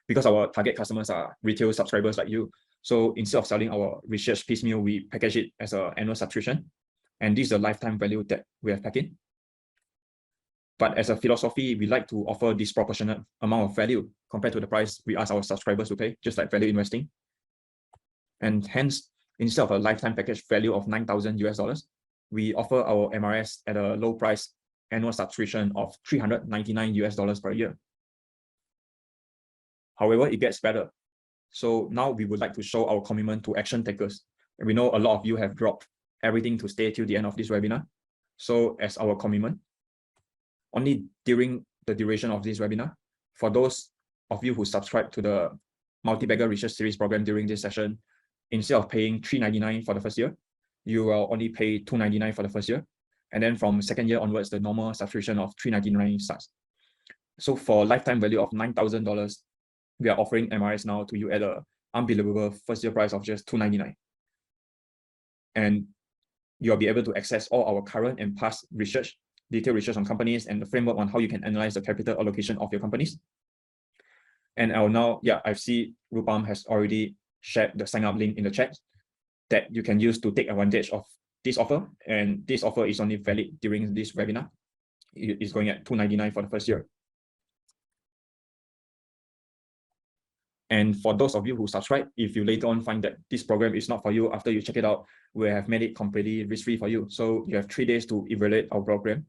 Speaker 1: because our target customers are retail subscribers like you. So instead of selling our research piecemeal, we package it as an annual subscription. And this is the lifetime value that we have packed in. But as a philosophy, we like to offer disproportionate amount of value compared to the price we ask our subscribers to pay, just like value investing. And hence, instead of a lifetime package value of $9,000, we offer our MRS at a low price annual subscription of $399 per year. However, it gets better. So now we would like to show our commitment to action takers. And we know a lot of you have dropped everything to stay till the end of this webinar. So as our commitment, only during the duration of this webinar, for those of you who subscribe to the multi-bagger research series program during this session, instead of paying $399 for the first year, you will only pay $299 for the first year. And then from second year onwards, the normal subscription of $399 starts. So for lifetime value of $9,000, we are offering MRS now to you at an unbelievable first year price of just $299. And you'll be able to access all our current and past research, detailed research on companies, and the framework on how you can analyze the capital allocation of your companies. And I'll now, I see Rupam has already shared the sign up link in the chat that you can use to take advantage of this offer. And this offer is only valid during this webinar. It is going at $299 for the first year. And for those of you who subscribe, if you later on find that this program is not for you after you check it out, we have made it completely risk-free for you. So you have 3 days to evaluate our program.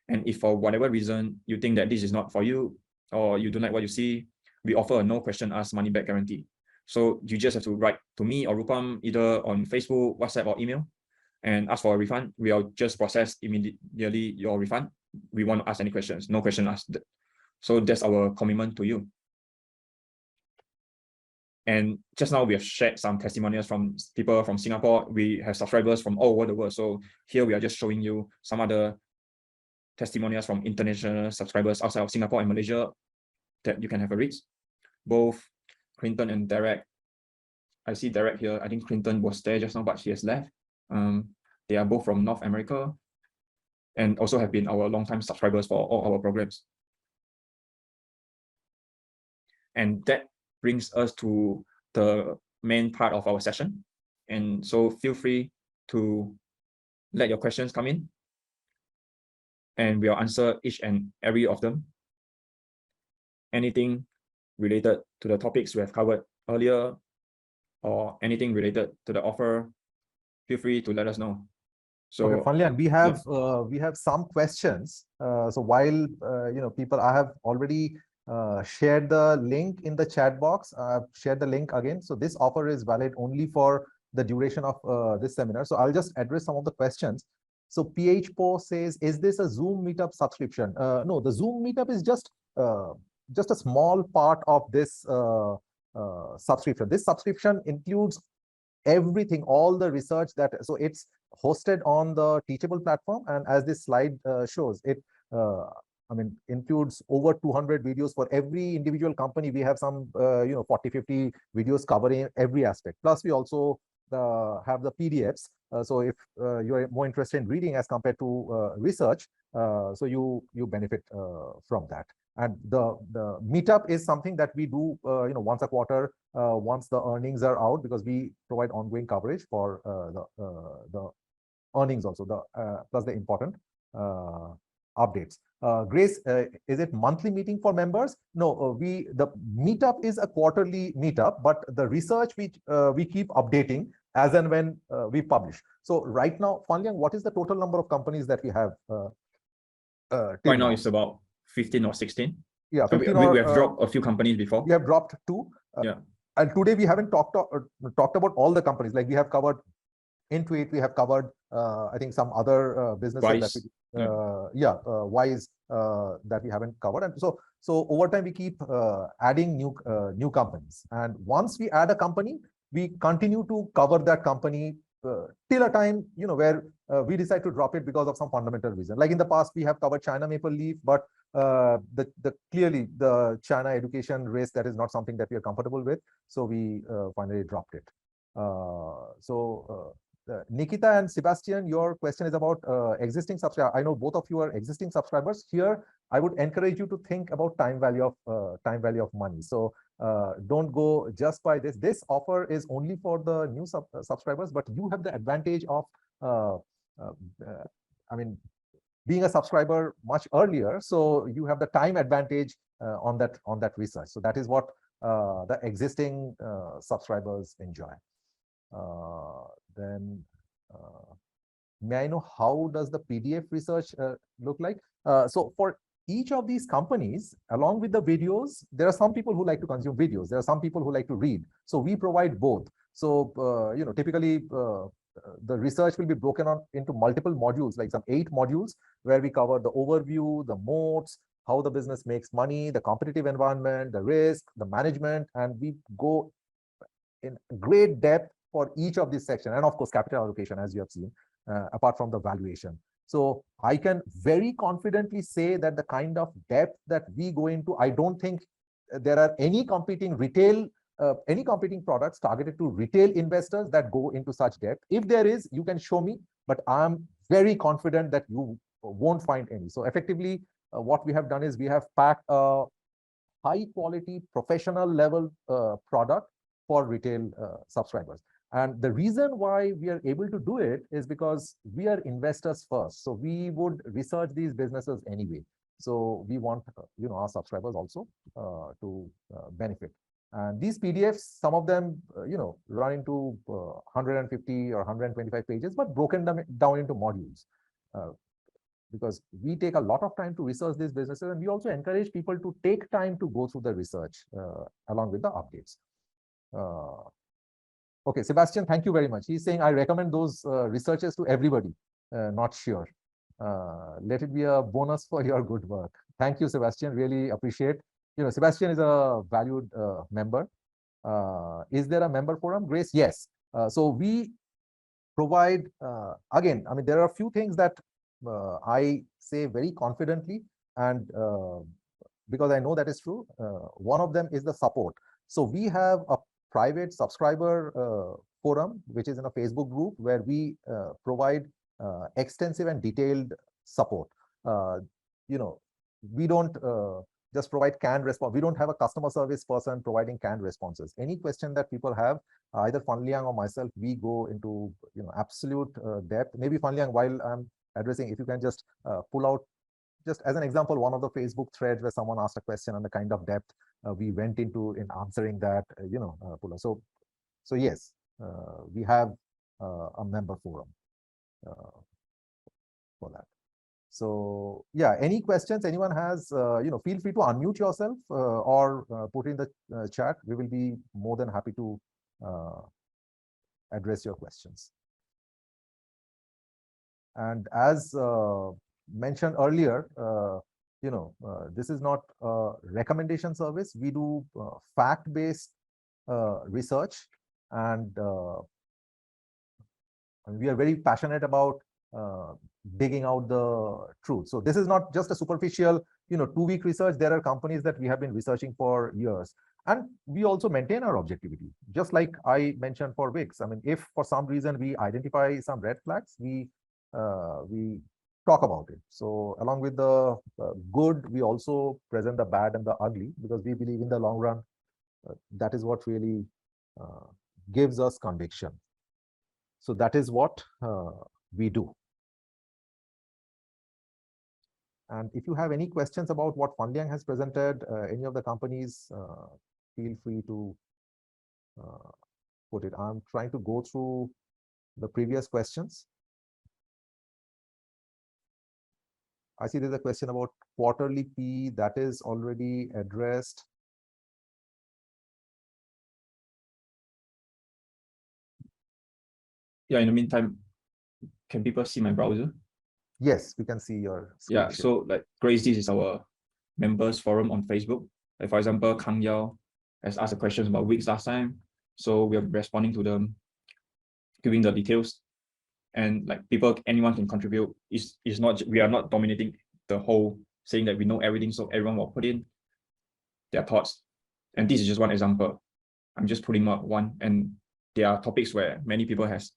Speaker 1: And if for whatever reason you think that this is not for you, or you don't like what you see, we offer a no question asked money back guarantee. So you just have to write to me or Rupam either on Facebook, WhatsApp, or email and ask for a refund. We'll just process immediately your refund. We won't ask any questions, no question asked. So that's our commitment to you. And just now we have shared some testimonials from people from Singapore. We have subscribers from all over the world. So here we are just showing you some other testimonials from international subscribers outside of Singapore and Malaysia that you can have a read. Both Clinton and Derek. I see Derek here. I think Clinton was there just now, but she has left. They are both from North America and also have been our longtime subscribers for all our programs. And that brings us to the main part of our session. And so feel free to let your questions come in, and we'll answer each and every of them. Anything related to the topics we have covered earlier, or anything related to the offer, feel free to let us know. So
Speaker 2: okay, Fanlian, we have some questions. So while people, I have already shared the link in the chat box. I've shared the link again. So this offer is valid only for the duration of this seminar. So I'll just address some of the questions. So PHPO says, is this a Zoom meetup subscription? No, the Zoom meetup is just a small part of this subscription. This subscription includes everything, all the research so it's hosted on the Teachable platform. And as this slide shows, it includes over 200 videos for every individual company. We have some 40, 50 videos covering every aspect. Plus, we also have the PDFs. So if you are more interested in reading as compared to research, so you benefit from that. And the meetup is something that we do once a quarter, once the earnings are out, because we provide ongoing coverage for the earnings also, plus the important updates. Grace, is it monthly meeting for members? No, the meetup is a quarterly meetup, but the research we keep updating as and when we publish. So right now, Fan Liang, what is the total number of companies that we have?
Speaker 1: Right now it's about 15 or 16.
Speaker 2: Yeah,
Speaker 1: so we have dropped a few companies before.
Speaker 2: We have dropped 2.
Speaker 1: Yeah.
Speaker 2: And today we haven't talked about all the companies. Like we have covered Intuit, we have covered I think some other businesses Wise that we haven't covered. And so over time we keep adding new companies. And once we add a company, we continue to cover that company till a time where we decide to drop it because of some fundamental reason. Like in the past, we have covered China Maple Leaf, but clearly the China education risk, that is not something that we are comfortable with. So we finally dropped it. Nikita and Sebastian, your question is about existing subscribers. I know both of you are existing subscribers. Here, I would encourage you to think about time value of money. So don't go just by this. This offer is only for the new subscribers, but you have the advantage of, being a subscriber much earlier. So you have the time advantage on that research. So that is what the existing subscribers enjoy. Then may I know how does the PDF research look like? So for each of these companies, along with the videos, there are some people who like to consume videos. There are some people who like to read. So we provide both. So typically the research will be broken into multiple modules, like some 8 modules, where we cover the overview, the moats, how the business makes money, the competitive environment, the risk, the management, and we go in great depth for each of these sections, and of course capital allocation, as you have seen, apart from the valuation. So I can very confidently say that the kind of depth that we go into, I don't think there are any competing products targeted to retail investors that go into such depth. If there is, you can show me, but I'm very confident that you won't find any. So effectively, what we have done is we have packed a high quality professional level product for retail subscribers. And the reason why we are able to do it is because we are investors first. So we would research these businesses anyway. So we want our subscribers also to benefit. And these PDFs, some of them run into 150 or 125 pages, but broken down into modules. Because we take a lot of time to research these businesses, and we also encourage people to take time to go through the research along with the updates. Okay, Sebastian, thank you very much. He's saying, I recommend those researches to everybody. Not sure. Let it be a bonus for your good work. Thank you, Sebastian. Really appreciate. Sebastian is a valued member. Is there a member forum? Grace, yes. So we provide, again, there are a few things that I say very confidently, and because I know that is true. One of them is the support. So we have a private subscriber forum, which is in a Facebook group, where we provide extensive and detailed support. We don't just provide canned response. We don't have a customer service person providing canned responses. Any question that people have, either Fan Liang or myself, we go into absolute depth. Maybe Fan Liang, while I'm addressing, if you can just pull out, just as an example, one of the Facebook threads where someone asked a question and the kind of depth we went into in answering that, pull out. So yes, we have a member forum for that. So yeah, any questions anyone has, feel free to unmute yourself or put in the chat. We will be more than happy to address your questions. And as mentioned earlier, this is not a recommendation service. We do fact-based research, and we are very passionate about digging out the truth. So this is not just a superficial, 2-week research. There are companies that we have been researching for years. And we also maintain our objectivity. Just like I mentioned for Wix. I mean, if for some reason we identify some red flags, we talk about it. So along with the good, we also present the bad and the ugly, because we believe in the long run, that is what really gives us conviction. So that is what we do. And if you have any questions about what Fan Liang has presented, any of the companies, feel free to put it. I'm trying to go through the previous questions. I see there's a question about quarterly P that is already addressed.
Speaker 1: Yeah, in the meantime, can people see my browser?
Speaker 2: Yes, we can see your screen.
Speaker 1: Yeah, so like Grace, this is our members forum on Facebook. Like for example, Kang Yao has asked a question about Wix last time. So we are responding to them, giving the details. And like people, anyone can contribute. It's not, we are not dominating the whole, saying that we know everything, so everyone will put in their thoughts. And this is just one example. I'm just putting up one, and there are topics where many people has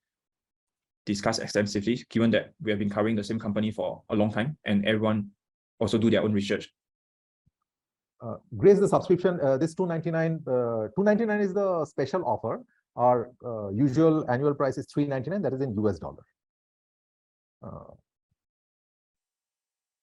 Speaker 1: discussed extensively, given that we have been covering the same company for a long time, and everyone also do their own research.
Speaker 2: Grace, the subscription, this $299, $299 is the special offer. Our usual annual price is $399, that is in US dollar.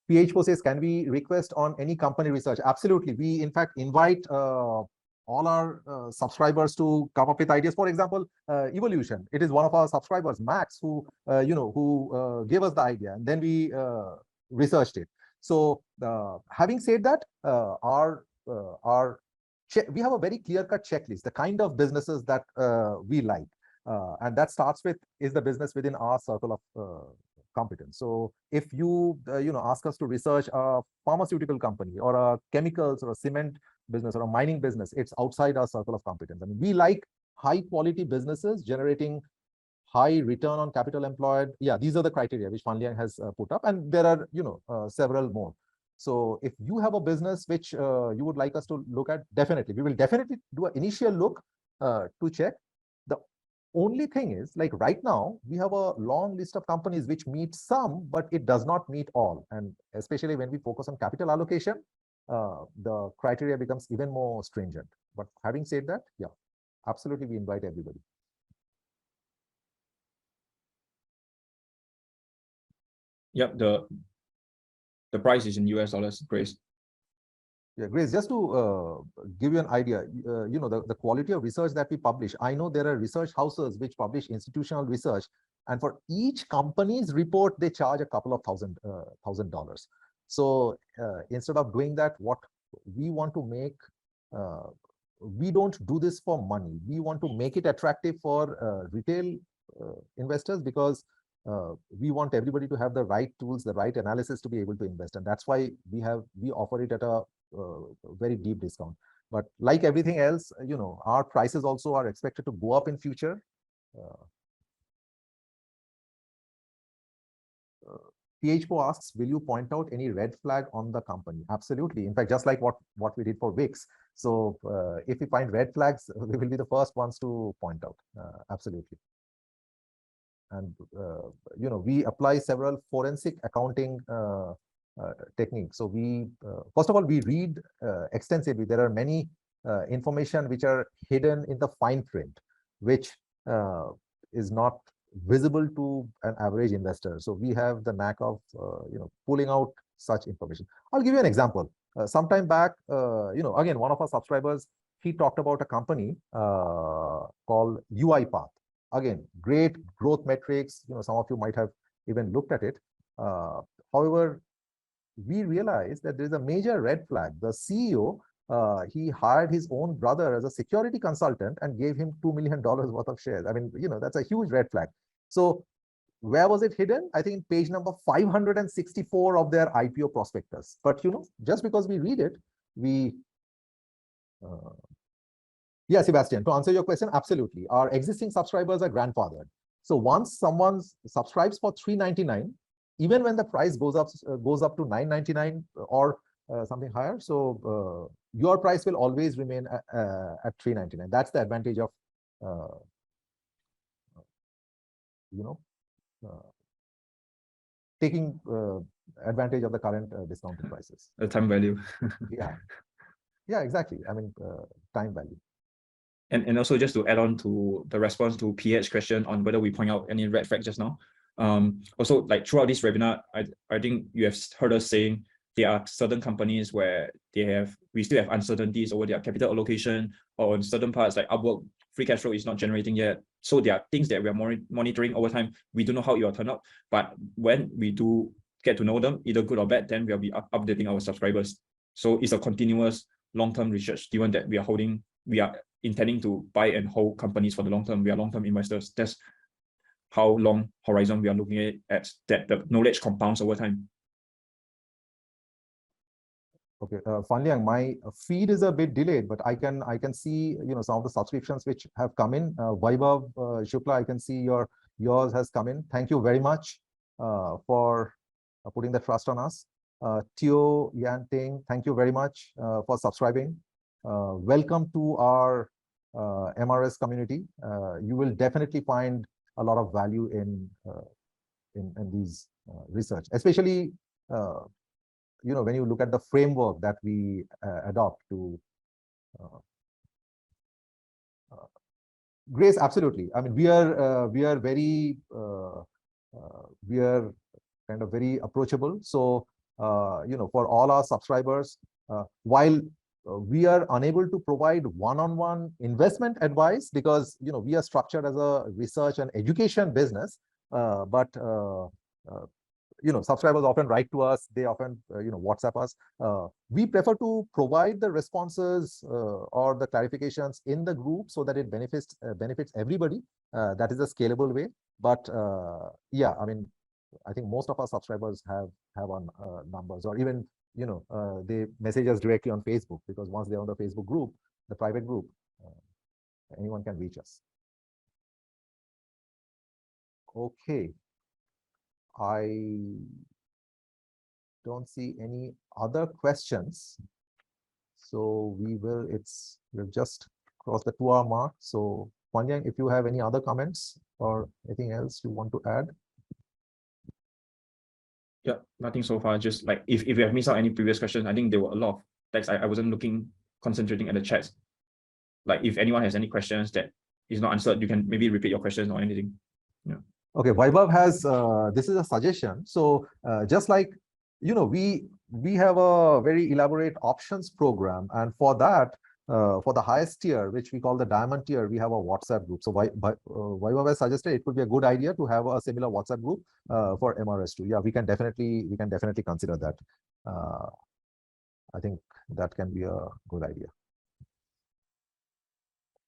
Speaker 2: PHPO says, can we request on any company research? Absolutely. We, in fact, invite all our subscribers to come up with ideas. For example, Evolution. It is one of our subscribers, Max, who gave us the idea, and then we researched it. So, having said that, we have a very clear-cut checklist, the kind of businesses that we like, and that starts with, is the business within our circle of competence. So if you ask us to research a pharmaceutical company or a chemicals or a cement business or a mining business, it's outside our circle of competence. I mean, we like high quality businesses generating high return on capital employed. Yeah, these are the criteria which Fan Liang has put up, and there are several more. So if you have a business which you would like us to look at, definitely we will definitely do an initial look to check. The only thing is, like right now, we have a long list of companies which meet some, but it does not meet all. And especially when we focus on capital allocation, the criteria becomes even more stringent. But having said that, yeah, absolutely, we invite everybody.
Speaker 1: Yep, the price is in US dollars, Grace.
Speaker 2: Yeah, Grace, just to give you an idea, the quality of research that we publish, I know there are research houses which publish institutional research, and for each company's report, they charge a couple of $1,000. So instead of doing that, what we want to make, we don't do this for money. We want to make it attractive for retail investors, because we want everybody to have the right tools, the right analysis to be able to invest, and that's why we offer it at a very deep discount. But like everything else, our prices also are expected to go up in future. PHPO asks, will you point out any red flag on the company? Absolutely. In fact, just like what we did for Wix. So if we find red flags, we will be the first ones to point out. Absolutely. And we apply several forensic accounting techniques. So we first of all, we read extensively. There are many information which are hidden in the fine print, which is not visible to an average investor. So we have the knack of pulling out such information. I'll give you an example. Sometime back, again, one of our subscribers, he talked about a company called UiPath. Again, great growth metrics. Some of you might have even looked at it. However, we realized that there's a major red flag. The CEO, he hired his own brother as a security consultant and gave him $2 million worth of shares. I mean, that's a huge red flag. So where was it hidden? I think page number 564 of their IPO prospectus. But, just because we read it, we... Yeah, Sebastian, to answer your question, absolutely. Our existing subscribers are grandfathered. So once someone subscribes for $399, even when the price goes up to 999 or something higher, so your price will always remain at 399. That's the advantage of taking advantage of the current discounted prices.
Speaker 1: The time value.
Speaker 2: Yeah, exactly. I mean, time value.
Speaker 1: And also just to add on to the response to PH's question on whether we point out any red flag just now. Also, like throughout this webinar, I think you have heard us saying there are certain companies where we still have uncertainties over their capital allocation, or on certain parts like Upwork, free cash flow is not generating yet. So there are things that we are monitoring over time. We don't know how it will turn out, but when we do get to know them, either good or bad, then we'll be updating our subscribers. So it's a continuous long-term research, given that we are intending to buy and hold companies for the long term. We are long-term investors. That's how long horizon we are looking at that the knowledge compounds over time.
Speaker 2: Okay, Fan Liang, my feed is a bit delayed, but I can see some of the subscriptions which have come in. Vaibhav Shukla, I can see yours has come in. Thank you very much for putting the trust on us. Teo Yan Ting, thank you very much for subscribing. Welcome to our MRS community. You will definitely find a lot of value in these research, especially when you look at the framework that we adopt to Grace. Absolutely. I mean, we are very we are kind of very approachable. So for all our subscribers, while we are unable to provide one-on-one investment advice because we are structured as a research and education business, but subscribers often write to us, they often WhatsApp us. We prefer to provide the responses or the clarifications in the group so that it benefits everybody. That is a scalable way. But yeah, I mean, I think most of our subscribers have on numbers, or even they message us directly on Facebook, because once they're on the Facebook group, the private group, anyone can reach us. Okay, I don't see any other questions, so we've just crossed the 2-hour mark. So Fan Liang, if you have any other comments or anything else you want to add?
Speaker 1: Yeah, nothing so far. Just like if you have missed out any previous questions, I think there were a lot of text. I wasn't concentrating at the chats. Like if anyone has any questions that is not answered, you can maybe repeat your questions or anything. Yeah.
Speaker 2: Okay, Vaibhav has this is a suggestion. So just like we have a very elaborate options program, and for that, for the highest tier, which we call the diamond tier, we have a WhatsApp group. So Vaibhav has suggested it could be a good idea to have a similar WhatsApp group for MRS2. Yeah, we can definitely consider that. I think that can be a good idea.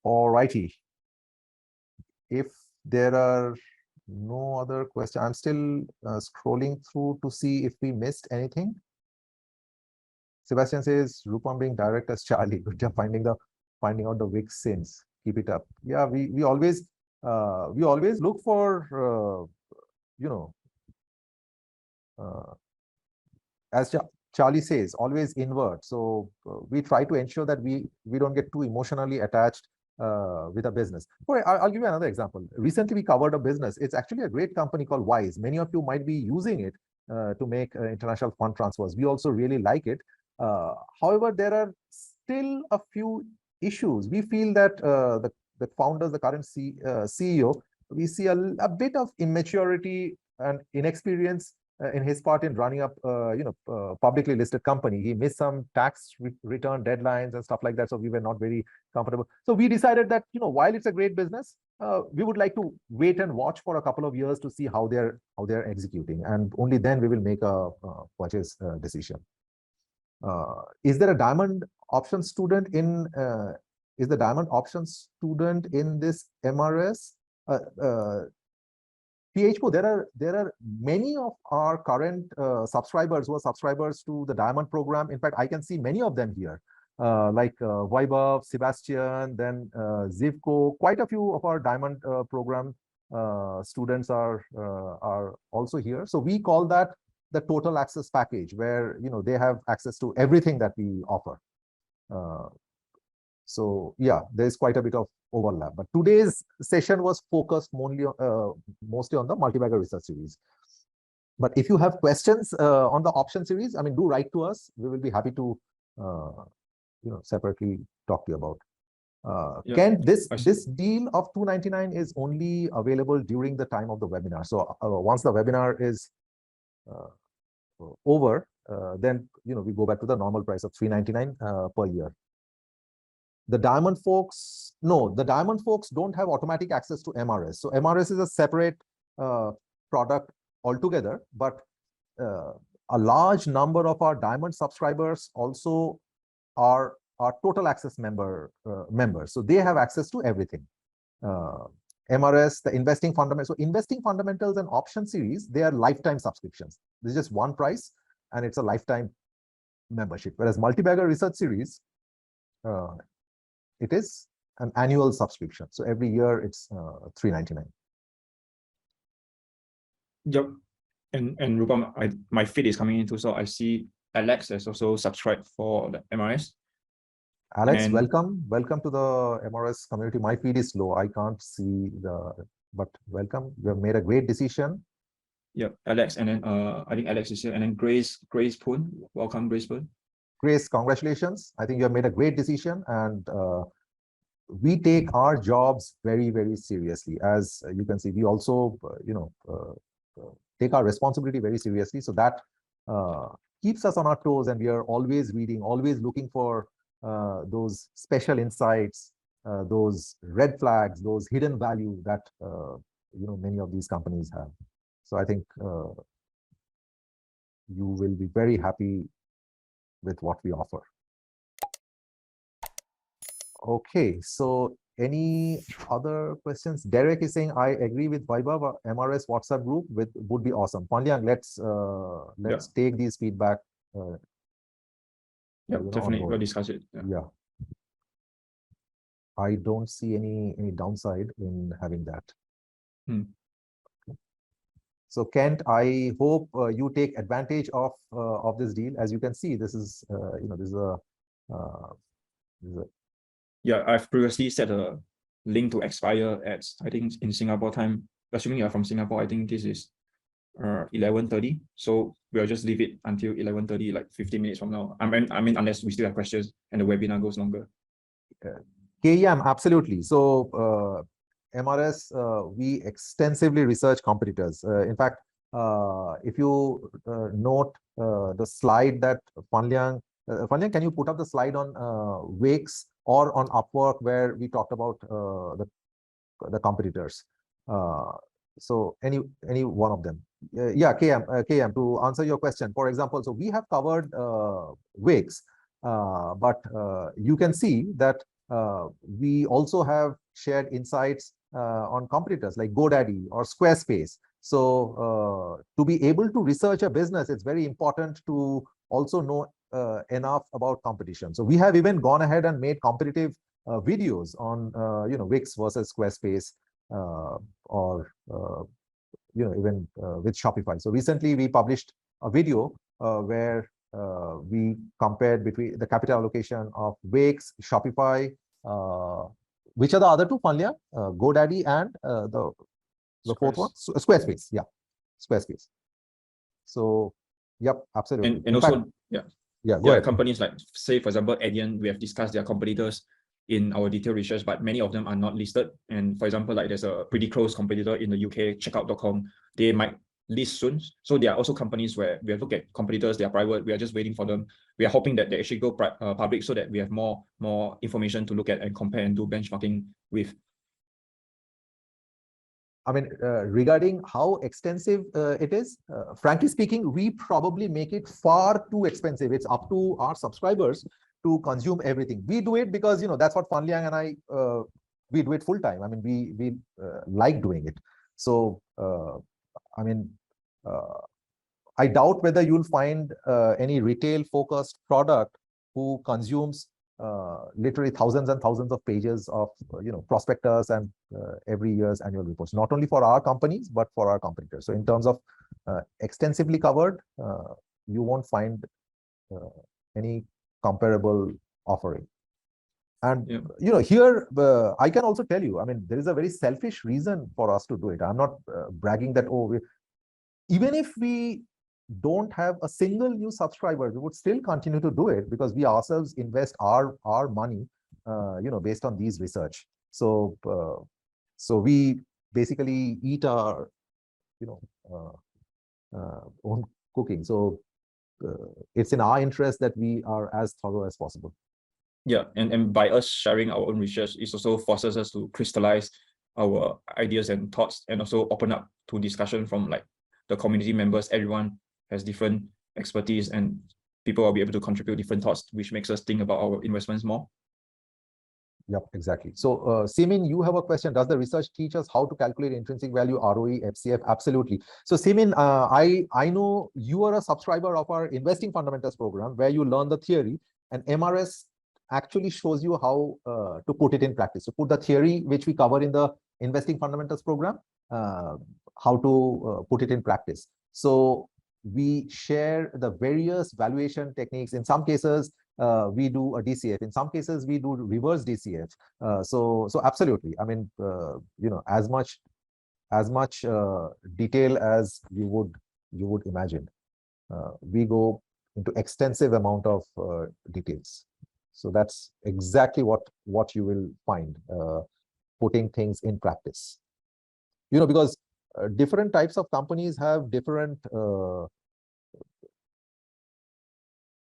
Speaker 2: All righty. If there are no other questions, I'm still scrolling through to see if we missed anything. Sebastian says, Rupam being direct as Charlie. Good job finding out the Wix sins. Keep it up. Yeah, we always look for as Charlie says, always invert. So we try to ensure that we don't get too emotionally attached with a business. I'll give you another example. Recently, we covered a business. It's actually a great company called Wise. Many of you might be using it to make international fund transfers. We also really like it. However, there are still a few issues. We feel that the founders, the current CEO, we see a bit of immaturity and inexperience in his part in running up publicly listed company. He missed some tax return deadlines and stuff like that, so we were not very comfortable. So we decided that while it's a great business, we would like to wait and watch for a couple of years to see how they're executing, and only then we will make a purchase decision. Is there a diamond option student in is the diamond option student in this MRS? PHPO, there are many of our current subscribers who are subscribers to the diamond program. In fact, I can see many of them here, like Vaibhav, Sebastian, then Zivko, quite a few of our diamond program students are also here. So we call that the total access package, where they have access to everything that we offer. So yeah, there's quite a bit of overlap. But today's session was focused mostly on the multi-bagger research series. But if you have questions on the option series, I mean, do write to us. We will be happy to separately talk to you about. Ken, this deal of $299 is only available during the time of the webinar. So once the webinar is over, then we go back to the normal price of $399 per year. The Diamond folks, no, the Diamond folks don't have automatic access to MRS. So MRS is a separate product altogether, but a large number of our Diamond subscribers also are total access members. So they have access to everything. MRS, the investing fundamentals. So investing fundamentals and option series, they are lifetime subscriptions. This is just one price and it's a lifetime membership. Whereas multi-bagger research series, it is an annual subscription. So every year it's $399.
Speaker 1: Yep. And Rupam, my feed is coming in too, so I see Alex has also subscribed for the MRS.
Speaker 2: Alex, welcome to the MRS community. My feed is low. I can't see but welcome. You have made a great decision.
Speaker 1: Yep, Alex, and then I think Alex is here, and then Grace Poon. Welcome, Grace Poon.
Speaker 2: Grace, congratulations. I think you have made a great decision, and we take our jobs very, very seriously. As you can see, we also, take our responsibility very seriously. So that keeps us on our toes, and we are always reading, always looking for those special insights, those red flags, those hidden value that many of these companies have. So I think you will be very happy with what we offer. Okay, so any other questions? Derek is saying, I agree with Vaibhav, MRS WhatsApp group would be awesome. Panliang, let's take these feedback.
Speaker 1: Yeah, definitely, we'll discuss it.
Speaker 2: Yeah. I don't see any downside in having that. So Kent, I hope you take advantage of this deal. As you can see, this is
Speaker 1: yeah, I've previously set a link to expire at, I think in Singapore time, assuming you're from Singapore, I think this is 11:30. So we'll just leave it until 11:30, like 15 minutes from now. I mean, unless we still have questions and the webinar goes longer.
Speaker 2: KM, absolutely. So MRS, we extensively research competitors. In fact, if you note the slide that Panliang, can you put up the slide on Wix or on Upwork where we talked about the competitors? So any one of them. Yeah, KM, to answer your question, for example, so we have covered Wix, but you can see that we also have shared insights on competitors like GoDaddy or Squarespace. So to be able to research a business, it's very important to also know enough about competition. So we have even gone ahead and made competitive videos on Wix versus Squarespace, or even with Shopify. So recently we published a video where we compared between the capital allocation of Wix, Shopify, which are the other two, Panliang? GoDaddy and the fourth one? Squarespace. Yeah, Squarespace. So, yep, absolutely.
Speaker 1: And also,
Speaker 2: go ahead.
Speaker 1: Companies like, say, for example, Adyen, we have discussed their competitors in our detailed research, but many of them are not listed. And for example, like there's a pretty close competitor in the UK, checkout.com. They might list soon. So there are also companies where we have looked at competitors, they are private, we are just waiting for them. We are hoping that they actually go public so that we have more information to look at and compare and do benchmarking with.
Speaker 2: I mean, regarding how extensive it is, frankly speaking, we probably make it far too expensive. It's up to our subscribers to consume everything. We do it because, that's what Panliang and I, we do it full time. I mean, we like doing it. So, I mean, I doubt whether you'll find any retail focused product who consumes literally thousands and thousands of pages of prospectus and every year's annual reports, not only for our companies but for our competitors. So in terms of extensively covered, you won't find any comparable offering. And here I can also tell you, I mean, there is a very selfish reason for us to do it. I'm not bragging that, oh, even if we don't have a single new subscriber, we would still continue to do it because we ourselves invest our money, based on these research. So so we basically eat our own cooking. So it's in our interest that we are as thorough as possible.
Speaker 1: Yeah, and by us sharing our own research, it also forces us to crystallize our ideas and thoughts, and also open up to discussion from like the community members. Everyone has different expertise, and people will be able to contribute different thoughts, which makes us think about our investments more.
Speaker 2: Yep, exactly. So, Simin, you have a question. Does the research teach us how to calculate intrinsic value, ROE, FCF? Absolutely. So, Simin, I know you are a subscriber of our Investing Fundamentals program, where you learn the theory, and MRS actually shows you how to put it in practice. So, put the theory which we cover in the Investing Fundamentals program, how to put it in practice. So, we share the various valuation techniques. In some cases, we do a DCF. In some cases, we do reverse DCF. So absolutely. I mean, as much detail as you would imagine. We go into extensive amount of details. So that's exactly what you will find, putting things in practice. Because different types of companies have different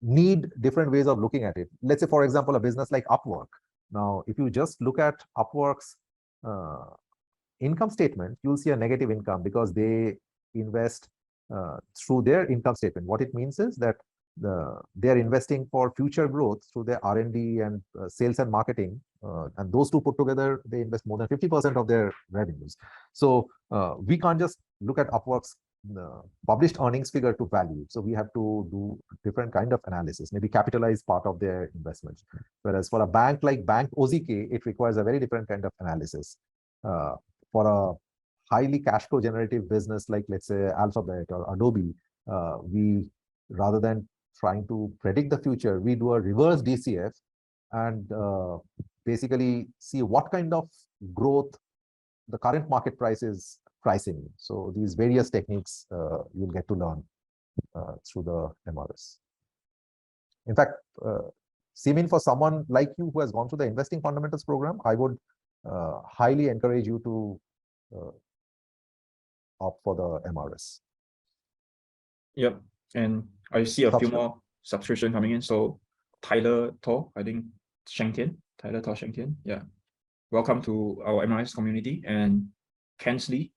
Speaker 2: need different ways of looking at it. Let's say, for example, a business like Upwork. Now, if you just look at Upwork's income statement, you'll see a negative income because they invest through their income statement. What it means is that they're investing for future growth through their R&D and sales and marketing, and those two put together, they invest more than 50% of their revenues. So we can't just look at Upwork's published earnings figure to value. So we have to do different kind of analysis, maybe capitalize part of their investments. Whereas for a bank like Bank OZK, it requires a very different kind of analysis. For a highly cash flow generative business like, let's say, Alphabet or Adobe, we, rather than trying to predict the future, we do a reverse DCF and basically see what kind of growth the current market price is pricing. So these various techniques you'll get to learn through the MRS. In fact, Simin, for someone like you who has gone through the Investing Fundamentals program, I would highly encourage you to opt for the MRS.
Speaker 1: Yep, and I see a few more subscription coming in. So Tyler Tor, I think Tyler Tor Shengtian, yeah. Welcome to our MRS community. And Kensley,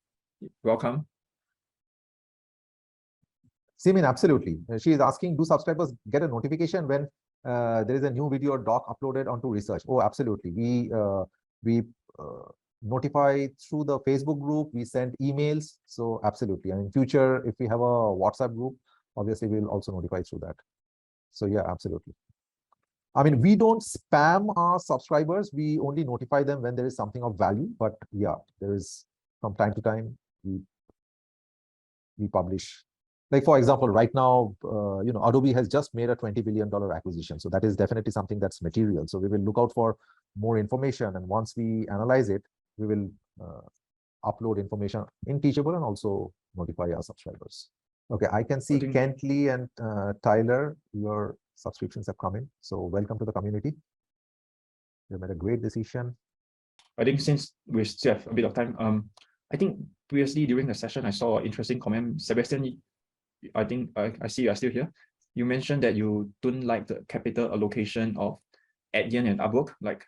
Speaker 1: welcome.
Speaker 2: Simin, absolutely. She is asking, do subscribers get a notification when there is a new video or doc uploaded onto research? Oh, absolutely. We notify through the Facebook group, we send emails. So absolutely. And in future, if we have a WhatsApp group, obviously we'll also notify through that. So yeah, absolutely. I mean, we don't spam our subscribers. We only notify them when there is something of value. But yeah, there is, from time to time, we publish. Like, for example, right now, Adobe has just made a $20 billion acquisition. So that is definitely something that's material. So we will look out for more information. And once we analyze it, we will upload information in Teachable and also notify our subscribers. Okay, I can see Kentley and Tyler, your subscriptions have come in. So welcome to the community. You made a great decision.
Speaker 1: I think since we still have a bit of time, I think previously during the session, I saw an interesting comment. Sebastian, I think I see you are still here. You mentioned that you don't like the capital allocation of Adyen and Upwork. Like,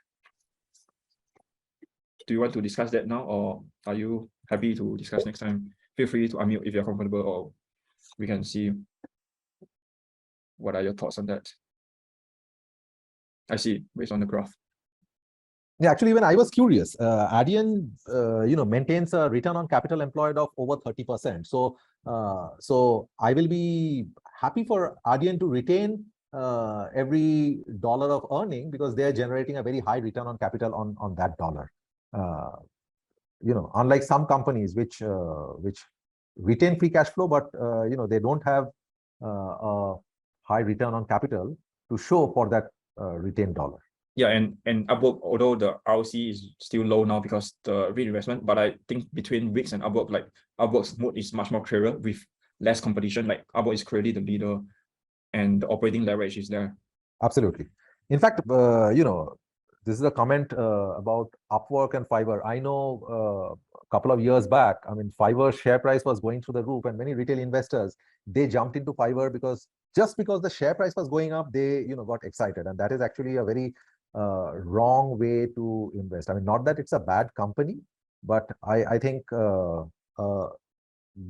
Speaker 1: do you want to discuss that now, or are you happy to discuss next time? Feel free to unmute if you're comfortable, or we can see what are your thoughts on that. I see, based on the graph.
Speaker 2: Yeah, actually, even I was curious. Adyen, maintains a return on capital employed of over 30%. So I will be happy for Adyen to retain every dollar of earning because they are generating a very high return on capital on that dollar. Unlike some companies which retain free cash flow, but they don't have a high return on capital to show for that retained dollar.
Speaker 1: Yeah, and Upwork, although the ROC is still low now because the reinvestment, but I think between Wix and Upwork, like Upwork's mood is much more clearer with less competition. Like Upwork is clearly the leader, and the operating leverage is there.
Speaker 2: Absolutely. In fact, this is a comment about Upwork and Fiverr. I know a couple of years back, I mean, Fiverr's share price was going through the roof, and many retail investors, they jumped into Fiverr because the share price was going up, they got excited, and that is actually a very wrong way to invest. I mean, not that it's a bad company, but I think a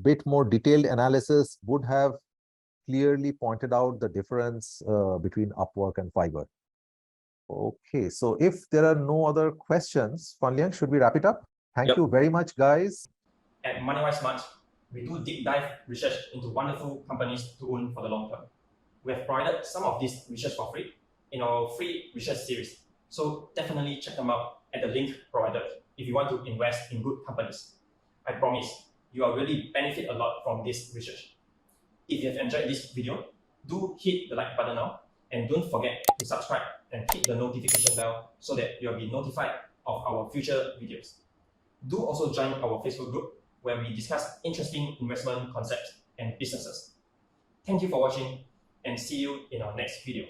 Speaker 2: bit more detailed analysis would have clearly pointed out the difference between Upwork and Fiverr. Okay, so if there are no other questions, Fan Liang, should we wrap it up? Thank you very much, guys.
Speaker 1: At MoneyWiseSmart, we do deep dive research into wonderful companies to own for the long term. We have provided some of this research for free in our free research series. So definitely check them out at the link provided if you want to invest in good companies. I promise you will really benefit a lot from this research. If you have enjoyed this video, do hit the like button now, and don't forget to subscribe and hit the notification bell so that you'll be notified of our future videos. Do also join our Facebook group where we discuss interesting investment concepts and businesses. Thank you for watching, and see you in our next video.